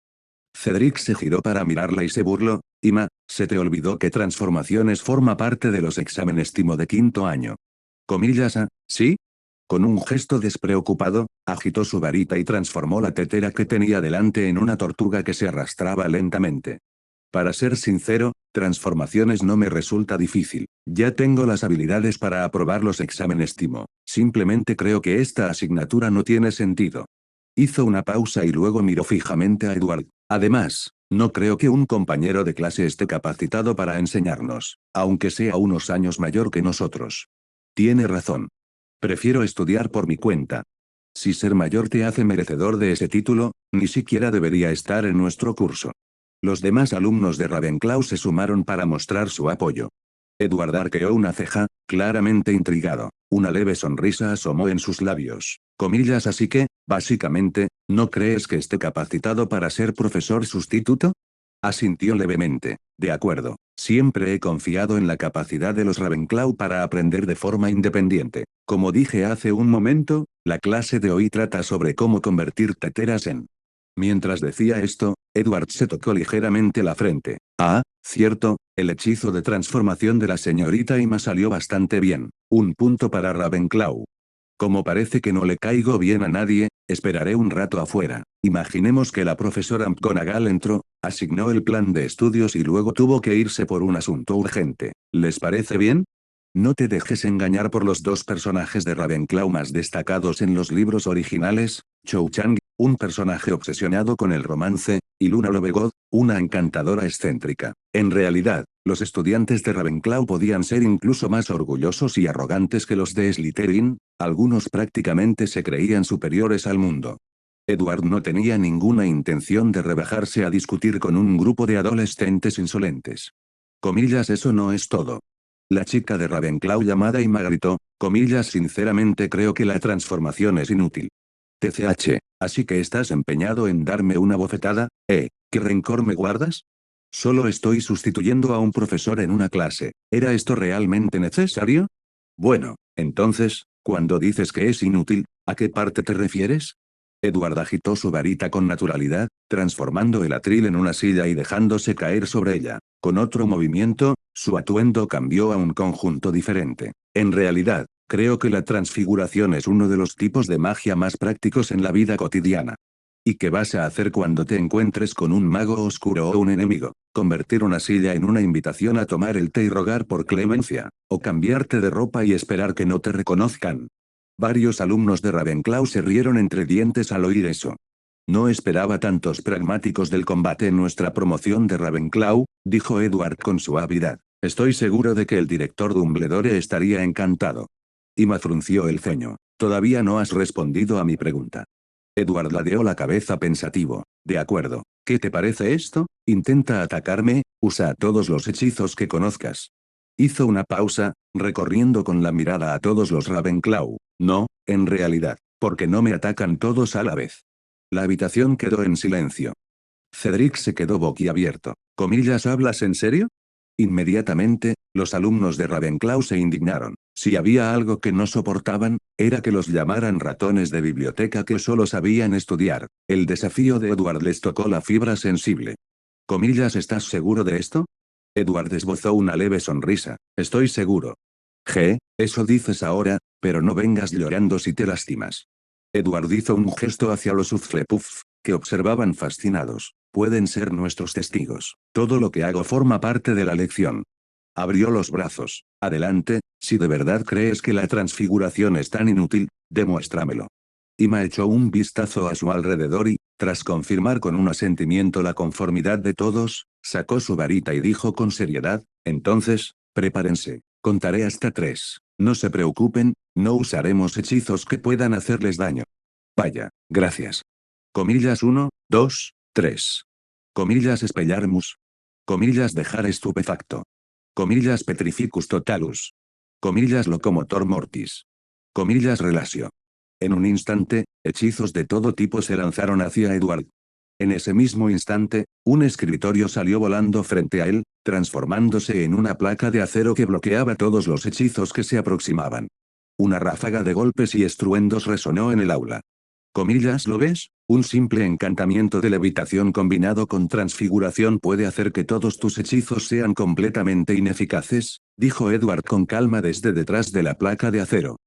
Cedric se giró para mirarla y se burló. Ima, se te olvidó que transformaciones forma parte de los exámenes TIMO de quinto año. Comillas ¿sí? Con un gesto despreocupado, agitó su varita y transformó la tetera que tenía delante en una tortuga que se arrastraba lentamente. Para ser sincero, transformaciones no me resulta difícil. Ya tengo las habilidades para aprobar los exámenes TIMO. Simplemente creo que esta asignatura no tiene sentido. Hizo una pausa y luego miró fijamente a Edward. Además, no creo que un compañero de clase esté capacitado para enseñarnos, aunque sea unos años mayor que nosotros. Tiene razón. Prefiero estudiar por mi cuenta. Si ser mayor te hace merecedor de ese título, ni siquiera debería estar en nuestro curso. Los demás alumnos de Ravenclaw se sumaron para mostrar su apoyo. Edward arqueó una ceja, claramente intrigado. Una leve sonrisa asomó en sus labios. Comillas así que, básicamente, ¿no crees que esté capacitado para ser profesor sustituto? Asintió levemente. De acuerdo. Siempre he confiado en la capacidad de los Ravenclaw para aprender de forma independiente. Como dije hace un momento, la clase de hoy trata sobre cómo convertir teteras en. Mientras decía esto, Edward se tocó ligeramente la frente. Ah, cierto, el hechizo de transformación de la señorita Ima salió bastante bien. Un punto para Ravenclaw. Como parece que no le caigo bien a nadie, esperaré un rato afuera. Imaginemos que la profesora McGonagall entró, asignó el plan de estudios y luego tuvo que irse por un asunto urgente. ¿Les parece bien? No te dejes engañar por los dos personajes de Ravenclaw más destacados en los libros originales, Cho Chang, un personaje obsesionado con el romance, y Luna Lovegood, una encantadora excéntrica. En realidad, los estudiantes de Ravenclaw podían ser incluso más orgullosos y arrogantes que los de Slytherin, algunos prácticamente se creían superiores al mundo. Edward no tenía ninguna intención de rebajarse a discutir con un grupo de adolescentes insolentes. Comillas, eso no es todo. La chica de Ravenclaw llamada Ima gritó, comillas, sinceramente creo que la transformación es inútil. TCH, ¿así que estás empeñado en darme una bofetada? ¿Qué rencor me guardas? Solo estoy sustituyendo a un profesor en una clase. ¿Era esto realmente necesario? Bueno, entonces, cuando dices que es inútil, ¿a qué parte te refieres? Edward agitó su varita con naturalidad, transformando el atril en una silla y dejándose caer sobre ella. Con otro movimiento, su atuendo cambió a un conjunto diferente. En realidad, creo que la transfiguración es uno de los tipos de magia más prácticos en la vida cotidiana. ¿Y qué vas a hacer cuando te encuentres con un mago oscuro o un enemigo? ¿Convertir una silla en una invitación a tomar el té y rogar por clemencia? ¿O cambiarte de ropa y esperar que no te reconozcan? Varios alumnos de Ravenclaw se rieron entre dientes al oír eso. No esperaba tantos pragmáticos del combate en nuestra promoción de Ravenclaw, dijo Edward con suavidad. Estoy seguro de que el director Dumbledore estaría encantado. Ima frunció el ceño. Todavía no has respondido a mi pregunta. Edward ladeó la cabeza pensativo. De acuerdo. ¿Qué te parece esto? Intenta atacarme, usa todos los hechizos que conozcas. Hizo una pausa, recorriendo con la mirada a todos los Ravenclaw. No, en realidad, porque no me atacan todos a la vez. La habitación quedó en silencio. Cedric se quedó boquiabierto. Comillas, ¿hablas en serio? Inmediatamente, los alumnos de Ravenclaw se indignaron. Si había algo que no soportaban, era que los llamaran ratones de biblioteca que solo sabían estudiar. El desafío de Edward les tocó la fibra sensible. Comillas, ¿estás seguro de esto? Edward esbozó una leve sonrisa. Estoy seguro. Eso dices ahora, pero no vengas llorando si te lastimas. Edward hizo un gesto hacia los Hufflepuff, que observaban fascinados. Pueden ser nuestros testigos. Todo lo que hago forma parte de la lección. Abrió los brazos. Adelante, si de verdad crees que la transfiguración es tan inútil, demuéstramelo. Ima echó un vistazo a su alrededor y, tras confirmar con un asentimiento la conformidad de todos, sacó su varita y dijo con seriedad, entonces, prepárense, contaré hasta 3. No se preocupen, no usaremos hechizos que puedan hacerles daño. Vaya, gracias. Comillas 1, 2, 3. Comillas Expelliarmus. Comillas dejar estupefacto. Comillas Petrificus totalus. Comillas Locomotor mortis. Comillas Relatio. En un instante, hechizos de todo tipo se lanzaron hacia Edward. En ese mismo instante, un escritorio salió volando frente a él, transformándose en una placa de acero que bloqueaba todos los hechizos que se aproximaban. Una ráfaga de golpes y estruendos resonó en el aula. Comillas, ¿lo ves? Un simple encantamiento de levitación combinado con transfiguración puede hacer que todos tus hechizos sean completamente ineficaces, dijo Edward con calma desde detrás de la placa de acero.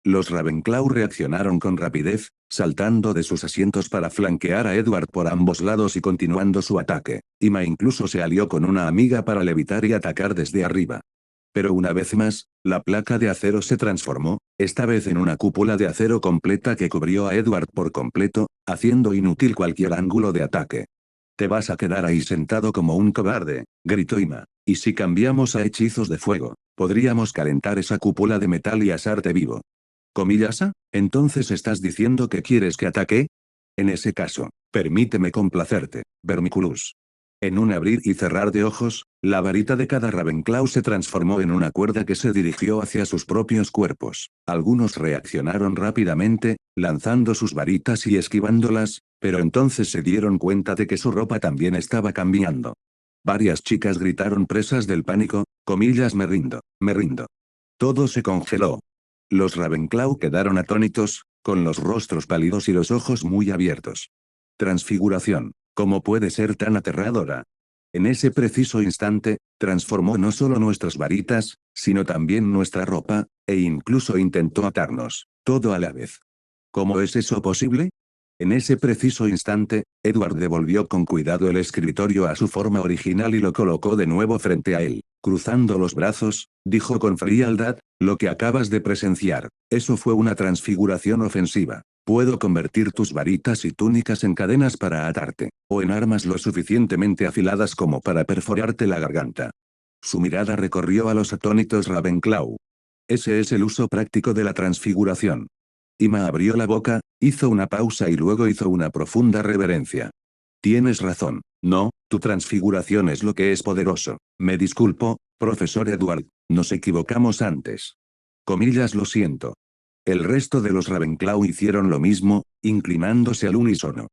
Los Ravenclaw reaccionaron con rapidez, saltando de sus asientos para flanquear a Edward por ambos lados y continuando su ataque. Emma incluso se alió con una amiga para levitar y atacar desde arriba. Pero una vez más, la placa de acero se transformó, esta vez en una cúpula de acero completa que cubrió a Edward por completo, haciendo inútil cualquier ángulo de ataque. Te vas a quedar ahí sentado como un cobarde, gritó Emma. Y si cambiamos a hechizos de fuego, podríamos calentar esa cúpula de metal y asarte vivo. ¿Comillasa? ¿Entonces estás diciendo que quieres que ataque? En ese caso, permíteme complacerte, Vermiculus. En un abrir y cerrar de ojos, la varita de cada Ravenclaw se transformó en una cuerda que se dirigió hacia sus propios cuerpos. Algunos reaccionaron rápidamente, lanzando sus varitas y esquivándolas, pero entonces se dieron cuenta de que su ropa también estaba cambiando. Varias chicas gritaron presas del pánico, comillas, me rindo, me rindo. Todo se congeló. Los Ravenclaw quedaron atónitos, con los rostros pálidos y los ojos muy abiertos. Transfiguración. ¿Cómo puede ser tan aterradora? En ese preciso instante, transformó no solo nuestras varitas, sino también nuestra ropa, e incluso intentó atarnos, todo a la vez. ¿Cómo es eso posible? En ese preciso instante, Edward devolvió con cuidado el escritorio a su forma original y lo colocó de nuevo frente a él. Cruzando los brazos, dijo con frialdad, lo que acabas de presenciar, eso fue una transfiguración ofensiva. Puedo convertir tus varitas y túnicas en cadenas para atarte, o en armas lo suficientemente afiladas como para perforarte la garganta. Su mirada recorrió a los atónitos Ravenclaw. Ese es el uso práctico de la transfiguración. Emma abrió la boca, hizo una pausa y luego hizo una profunda reverencia. Tienes razón, no, tu transfiguración es lo que es poderoso. Me disculpo, profesor Edward, nos equivocamos antes. Comillas, lo siento. El resto de los Ravenclaw hicieron lo mismo, inclinándose al unísono.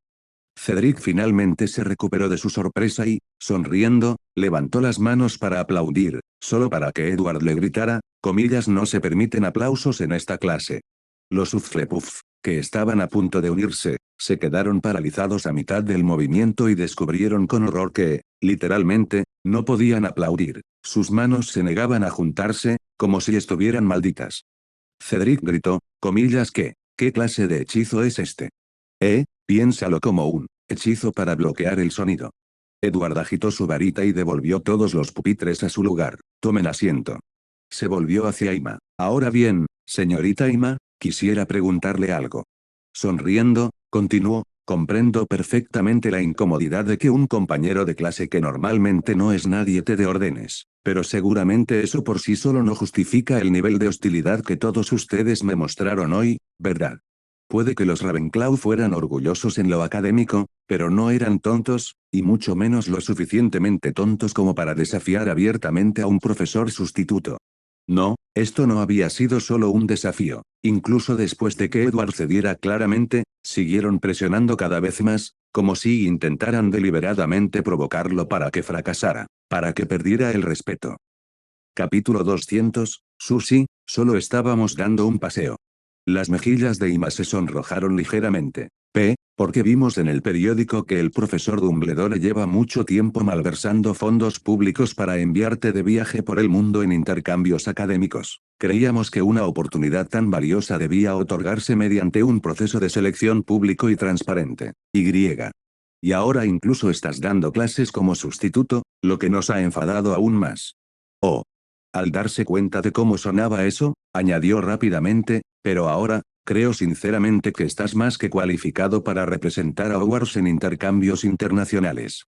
Cedric finalmente se recuperó de su sorpresa y, sonriendo, levantó las manos para aplaudir, solo para que Edward le gritara, comillas, no se permiten aplausos en esta clase. Los Hufflepuff, que estaban a punto de unirse, se quedaron paralizados a mitad del movimiento y descubrieron con horror que, literalmente, no podían aplaudir. Sus manos se negaban a juntarse, como si estuvieran malditas. Cedric gritó, comillas, ¿qué clase de hechizo es este? Piénsalo como un hechizo para bloquear el sonido. Edward agitó su varita y devolvió todos los pupitres a su lugar. Tomen asiento. Se volvió hacia Emma. Ahora bien, señorita Emma, quisiera preguntarle algo. Sonriendo, continuó, comprendo perfectamente la incomodidad de que un compañero de clase que normalmente no es nadie te dé órdenes, pero seguramente eso por sí solo no justifica el nivel de hostilidad que todos ustedes me mostraron hoy, ¿verdad? Puede que los Ravenclaw fueran orgullosos en lo académico, pero no eran tontos, y mucho menos lo suficientemente tontos como para desafiar abiertamente a un profesor sustituto. No, esto no había sido solo un desafío. Incluso después de que Edward cediera claramente, siguieron presionando cada vez más, como si intentaran deliberadamente provocarlo para que fracasara, para que perdiera el respeto. Capítulo 200, Susie, solo estábamos dando un paseo. Las mejillas de Emma se sonrojaron ligeramente. Porque vimos en el periódico que el profesor Dumbledore lleva mucho tiempo malversando fondos públicos para enviarte de viaje por el mundo en intercambios académicos. Creíamos que una oportunidad tan valiosa debía otorgarse mediante un proceso de selección público y transparente. Y ahora incluso estás dando clases como sustituto, lo que nos ha enfadado aún más. Oh. Al darse cuenta de cómo sonaba eso, añadió rápidamente, pero ahora, creo sinceramente que estás más que cualificado para representar a Hogwarts en intercambios internacionales.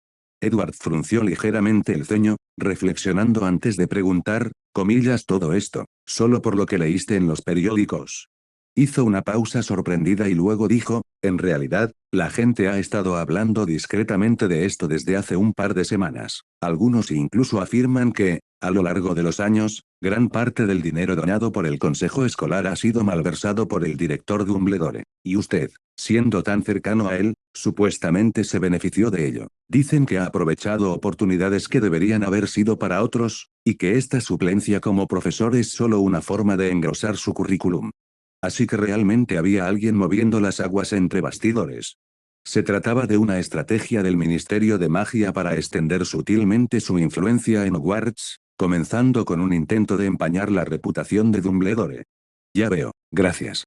Edward frunció ligeramente el ceño, reflexionando antes de preguntar, comillas, todo esto, solo por lo que leíste en los periódicos. Hizo una pausa sorprendida y luego dijo, en realidad, la gente ha estado hablando discretamente de esto desde hace un par de semanas. Algunos incluso afirman que, a lo largo de los años, gran parte del dinero donado por el consejo escolar ha sido malversado por el director Dumbledore, y usted, siendo tan cercano a él, supuestamente se benefició de ello. Dicen que ha aprovechado oportunidades que deberían haber sido para otros, y que esta suplencia como profesor es solo una forma de engrosar su currículum. Así que realmente había alguien moviendo las aguas entre bastidores. Se trataba de una estrategia del Ministerio de Magia para extender sutilmente su influencia en Hogwarts, comenzando con un intento de empañar la reputación de Dumbledore. Ya veo, gracias.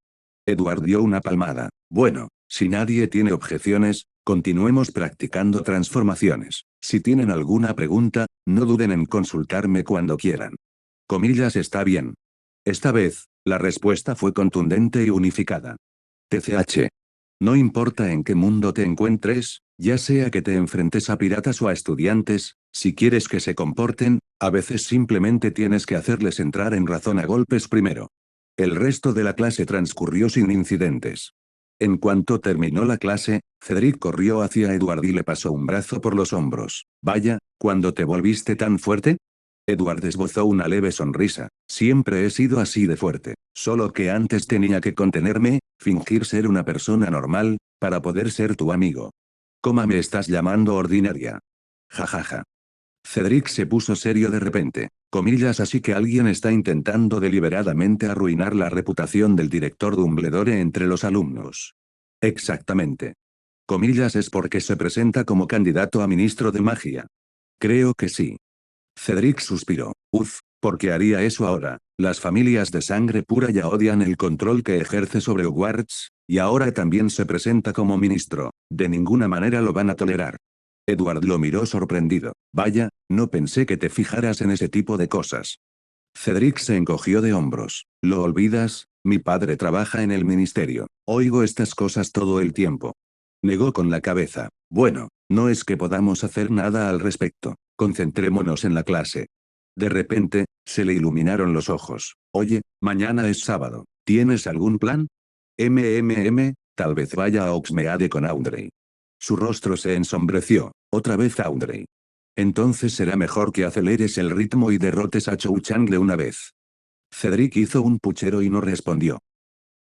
Edward dio una palmada. Bueno, si nadie tiene objeciones, continuemos practicando transformaciones. Si tienen alguna pregunta, no duden en consultarme cuando quieran. Comillas está bien. Esta vez, la respuesta fue contundente y unificada. TCH. No importa en qué mundo te encuentres, ya sea que te enfrentes a piratas o a estudiantes, si quieres que se comporten, a veces simplemente tienes que hacerles entrar en razón a golpes primero. El resto de la clase transcurrió sin incidentes. En cuanto terminó la clase, Cedric corrió hacia Edward y le pasó un brazo por los hombros. Vaya, ¿cuándo te volviste tan fuerte? Edward esbozó una leve sonrisa. Siempre he sido así de fuerte, solo que antes tenía que contenerme, fingir ser una persona normal, para poder ser tu amigo. ¿Cómo me estás llamando ordinaria? Jajaja. Cedric se puso serio de repente. Comillas, así que alguien está intentando deliberadamente arruinar la reputación del director Dumbledore entre los alumnos. Exactamente. Comillas, es porque se presenta como candidato a ministro de magia. Creo que sí. Cedric suspiró. Uf, ¿por qué haría eso ahora? Las familias de sangre pura ya odian el control que ejerce sobre Hogwarts, y ahora también se presenta como ministro. De ninguna manera lo van a tolerar. Edward lo miró sorprendido. Vaya, no pensé que te fijaras en ese tipo de cosas. Cedric se encogió de hombros. ¿Lo olvidas? Mi padre trabaja en el ministerio. Oigo estas cosas todo el tiempo. Negó con la cabeza. Bueno, no es que podamos hacer nada al respecto. Concentrémonos en la clase. De repente, se le iluminaron los ojos. Oye, mañana es sábado. ¿Tienes algún plan? Tal vez vaya a Oxmeade con Audrey. Su rostro se ensombreció. Otra vez Audrey. Entonces será mejor que aceleres el ritmo y derrotes a Cho Chang de una vez. Cedric hizo un puchero y no respondió.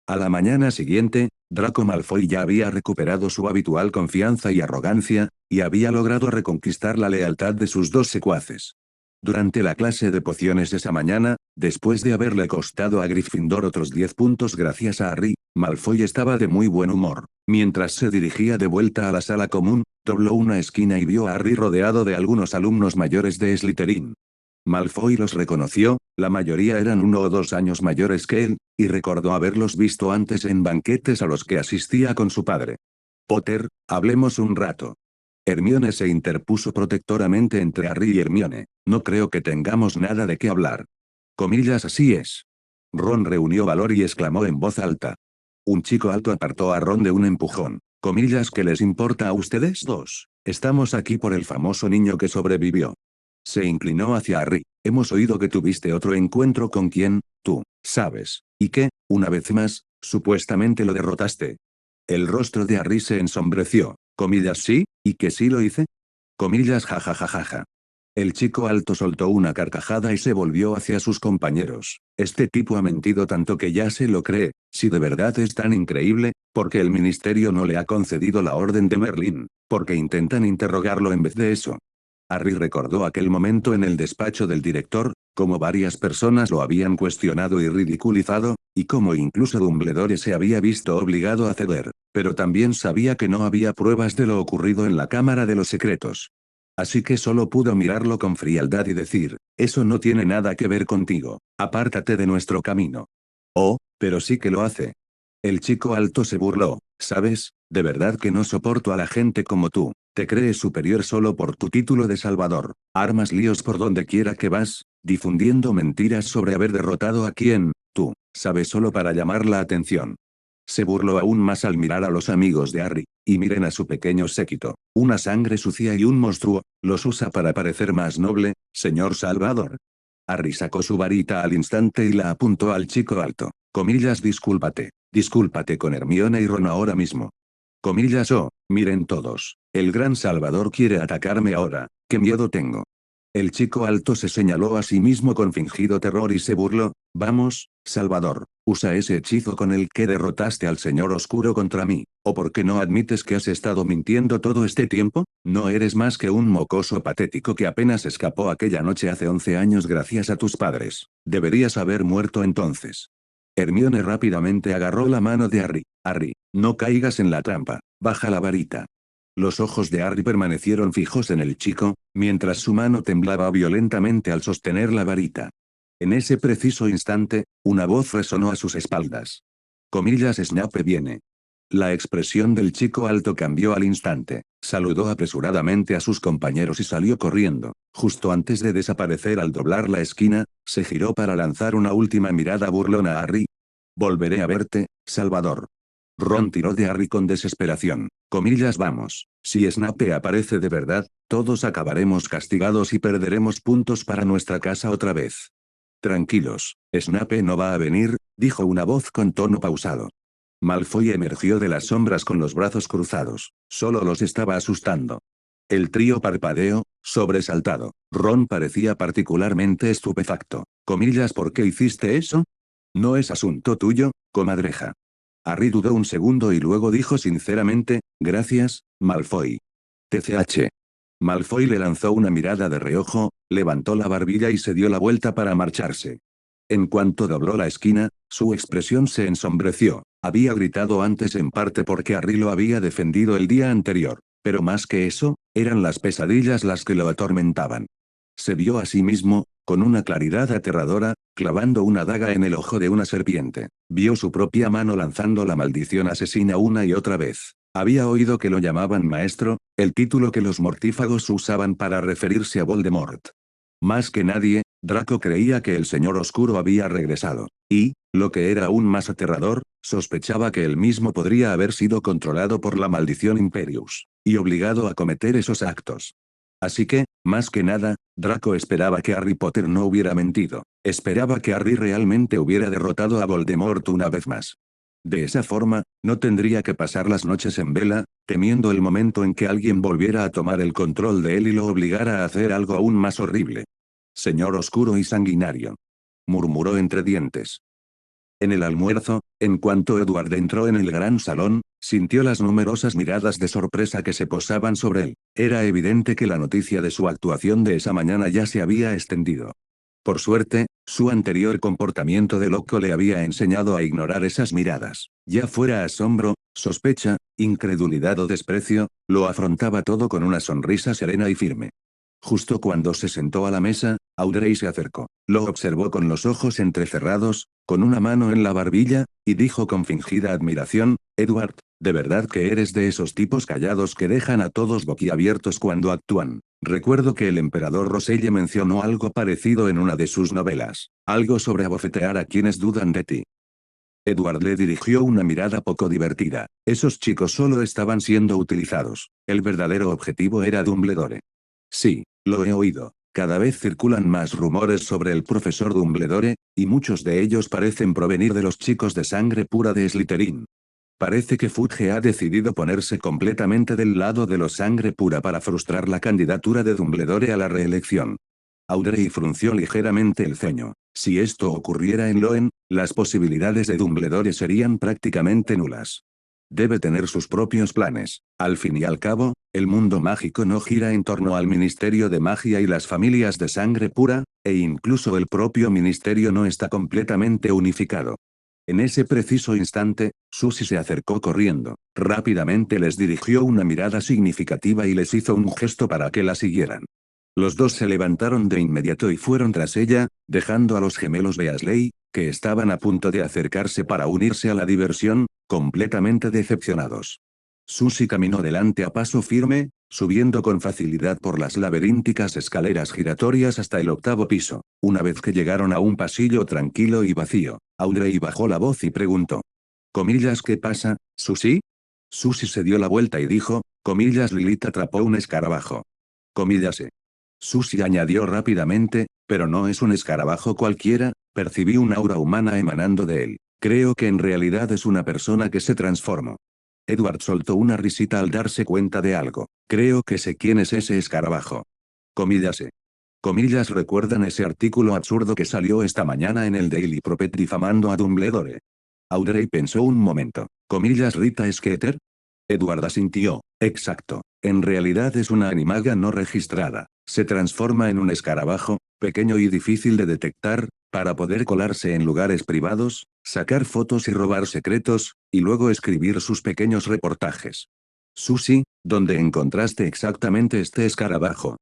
A la mañana siguiente, Draco Malfoy ya había recuperado su habitual confianza y arrogancia, y había logrado reconquistar la lealtad de sus dos secuaces. Durante la clase de pociones esa mañana, después de haberle costado a Gryffindor otros 10 puntos gracias a Harry, Malfoy estaba de muy buen humor. Mientras se dirigía de vuelta a la sala común, dobló una esquina y vio a Harry rodeado de algunos alumnos mayores de Slytherin. Malfoy los reconoció, la mayoría eran 1 o 2 años mayores que él, y recordó haberlos visto antes en banquetes a los que asistía con su padre. Potter, hablemos un rato. Hermione se interpuso protectoramente entre Harry y Hermione. No creo que tengamos nada de qué hablar. Comillas, así es. Ron reunió valor y exclamó en voz alta. Un chico alto apartó a Ron de un empujón. Comillas, ¿qué les importa a ustedes dos? Estamos aquí por el famoso niño que sobrevivió. Se inclinó hacia Harry. Hemos oído que tuviste otro encuentro con quien, tú, sabes, y que, una vez más, supuestamente lo derrotaste. El rostro de Harry se ensombreció. Comillas, sí, ¿y que sí lo hice? Comillas, jajajajaja. El chico alto soltó una carcajada y se volvió hacia sus compañeros. Este tipo ha mentido tanto que ya se lo cree. Si de verdad es tan increíble, porque el ministerio no le ha concedido la orden de Merlín, porque intentan interrogarlo en vez de eso. Harry recordó aquel momento en el despacho del director, cómo varias personas lo habían cuestionado y ridiculizado, y cómo incluso Dumbledore se había visto obligado a ceder, pero también sabía que no había pruebas de lo ocurrido en la Cámara de los Secretos. Así que solo pudo mirarlo con frialdad y decir, eso no tiene nada que ver contigo, apártate de nuestro camino. Oh, pero sí que lo hace. El chico alto se burló, ¿sabes? De verdad que no soporto a la gente como tú. Te crees superior solo por tu título de Salvador. Armas líos por donde quiera que vas, difundiendo mentiras sobre haber derrotado a quien, tú, sabes solo para llamar la atención. Se burló aún más al mirar a los amigos de Harry, y miren a su pequeño séquito. Una sangre sucia y un monstruo, los usa para parecer más noble, señor Salvador. Harry sacó su varita al instante y la apuntó al chico alto. Comillas, discúlpate. Discúlpate con Hermione y Ron ahora mismo. Comillas, oh, miren todos. El gran Salvador quiere atacarme ahora. ¿Qué miedo tengo? El chico alto se señaló a sí mismo con fingido terror y se burló. Vamos, Salvador, usa ese hechizo con el que derrotaste al señor oscuro contra mí. ¿O por qué no admites que has estado mintiendo todo este tiempo? No eres más que un mocoso patético que apenas escapó aquella noche hace 11 años gracias a tus padres. Deberías haber muerto entonces. Hermione rápidamente agarró la mano de Harry. Harry, no caigas en la trampa, baja la varita. Los ojos de Harry permanecieron fijos en el chico, mientras su mano temblaba violentamente al sostener la varita. En ese preciso instante, una voz resonó a sus espaldas. Snape viene. La expresión del chico alto cambió al instante, saludó apresuradamente a sus compañeros y salió corriendo. Justo antes de desaparecer al doblar la esquina, se giró para lanzar una última mirada burlona a Harry. Volveré a verte, Salvador. Ron tiró de Harry con desesperación. Vamos, si Snape aparece de verdad, todos acabaremos castigados y perderemos puntos para nuestra casa otra vez. Tranquilos, Snape no va a venir, dijo una voz con tono pausado. Malfoy emergió de las sombras con los brazos cruzados, solo los estaba asustando. El trío parpadeó, sobresaltado. Ron parecía particularmente estupefacto. ¿Por qué hiciste eso? No es asunto tuyo, comadreja. Harry dudó un segundo y luego dijo sinceramente, gracias, Malfoy. TCH. Malfoy le lanzó una mirada de reojo, levantó la barbilla y se dio la vuelta para marcharse. En cuanto dobló la esquina, su expresión se ensombreció. Había gritado antes en parte porque Harry lo había defendido el día anterior, pero más que eso, eran las pesadillas las que lo atormentaban. Se vio a sí mismo, con una claridad aterradora, clavando una daga en el ojo de una serpiente. Vio su propia mano lanzando la maldición asesina una y otra vez. Había oído que lo llamaban maestro, el título que los mortífagos usaban para referirse a Voldemort. Más que nadie, Draco creía que el Señor Oscuro había regresado, y, lo que era aún más aterrador, sospechaba que él mismo podría haber sido controlado por la maldición Imperius, y obligado a cometer esos actos. Así que, más que nada, Draco esperaba que Harry Potter no hubiera mentido, esperaba que Harry realmente hubiera derrotado a Voldemort una vez más. De esa forma, no tendría que pasar las noches en vela, temiendo el momento en que alguien volviera a tomar el control de él y lo obligara a hacer algo aún más horrible. Señor oscuro y sanguinario. Murmuró entre dientes. En el almuerzo, en cuanto Edward entró en el gran salón, sintió las numerosas miradas de sorpresa que se posaban sobre él. Era evidente que la noticia de su actuación de esa mañana ya se había extendido. Por suerte, su anterior comportamiento de loco le había enseñado a ignorar esas miradas. Ya fuera asombro, sospecha, incredulidad o desprecio, lo afrontaba todo con una sonrisa serena y firme. Justo cuando se sentó a la mesa, Audrey se acercó. Lo observó con los ojos entrecerrados, con una mano en la barbilla, y dijo con fingida admiración, Edward, ¿de verdad que eres de esos tipos callados que dejan a todos boquiabiertos cuando actúan? Recuerdo que el emperador Roselle mencionó algo parecido en una de sus novelas, algo sobre abofetear a quienes dudan de ti. Edward le dirigió una mirada poco divertida. Esos chicos solo estaban siendo utilizados. El verdadero objetivo era Dumbledore. Sí, lo he oído. Cada vez circulan más rumores sobre el profesor Dumbledore, y muchos de ellos parecen provenir de los chicos de sangre pura de Slytherin. Parece que Fudge ha decidido ponerse completamente del lado de los sangre pura para frustrar la candidatura de Dumbledore a la reelección. Audrey frunció ligeramente el ceño. Si esto ocurriera en Loen, las posibilidades de Dumbledore serían prácticamente nulas. Debe tener sus propios planes. Al fin y al cabo, el mundo mágico no gira en torno al Ministerio de Magia y las familias de sangre pura, e incluso el propio ministerio no está completamente unificado. En ese preciso instante, Susie se acercó corriendo. Rápidamente les dirigió una mirada significativa y les hizo un gesto para que la siguieran. Los dos se levantaron de inmediato y fueron tras ella, dejando a los gemelos Weasley, que estaban a punto de acercarse para unirse a la diversión, completamente decepcionados. Susie caminó delante a paso firme, subiendo con facilidad por las laberínticas escaleras giratorias hasta el 8º piso. Una vez que llegaron a un pasillo tranquilo y vacío, Audrey bajó la voz y preguntó. ¿Qué pasa, Susie? Susie se dio la vuelta y dijo, Lilith atrapó un escarabajo. Susie añadió rápidamente, pero no es un escarabajo cualquiera, percibí un aura humana emanando de él. Creo que en realidad es una persona que se transformó. Edward soltó una risita al darse cuenta de algo. Creo que sé quién es ese escarabajo. Sé. ¿Recuerdan ese artículo absurdo que salió esta mañana en el Daily Prophet difamando a Dumbledore? Audrey pensó un momento. ¿Rita Skeeter? Edward asintió. Exacto. En realidad es una animaga no registrada. Se transforma en un escarabajo, pequeño y difícil de detectar, para poder colarse en lugares privados, sacar fotos y robar secretos, y luego escribir sus pequeños reportajes. Susie, ¿dónde encontraste exactamente este escarabajo?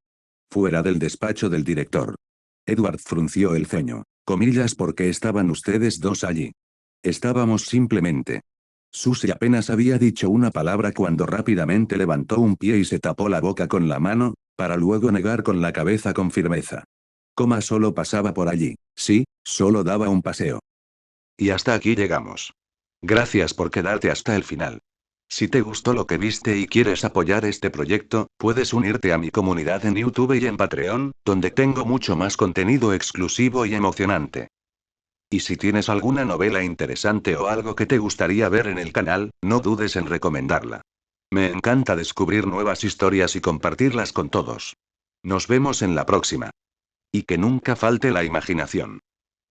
Fuera del despacho del director. Edward frunció el ceño. Comillas, porque estaban ustedes dos allí. Estábamos simplemente. Susie apenas había dicho una palabra cuando rápidamente levantó un pie y se tapó la boca con la mano, para luego negar con la cabeza con firmeza. Coma solo pasaba por allí. Sí, solo daba un paseo. Y hasta aquí llegamos. Gracias por quedarte hasta el final. Si te gustó lo que viste y quieres apoyar este proyecto, puedes unirte a mi comunidad en YouTube y en Patreon, donde tengo mucho más contenido exclusivo y emocionante. Y si tienes alguna novela interesante o algo que te gustaría ver en el canal, no dudes en recomendarla. Me encanta descubrir nuevas historias y compartirlas con todos. Nos vemos en la próxima. Y que nunca falte la imaginación.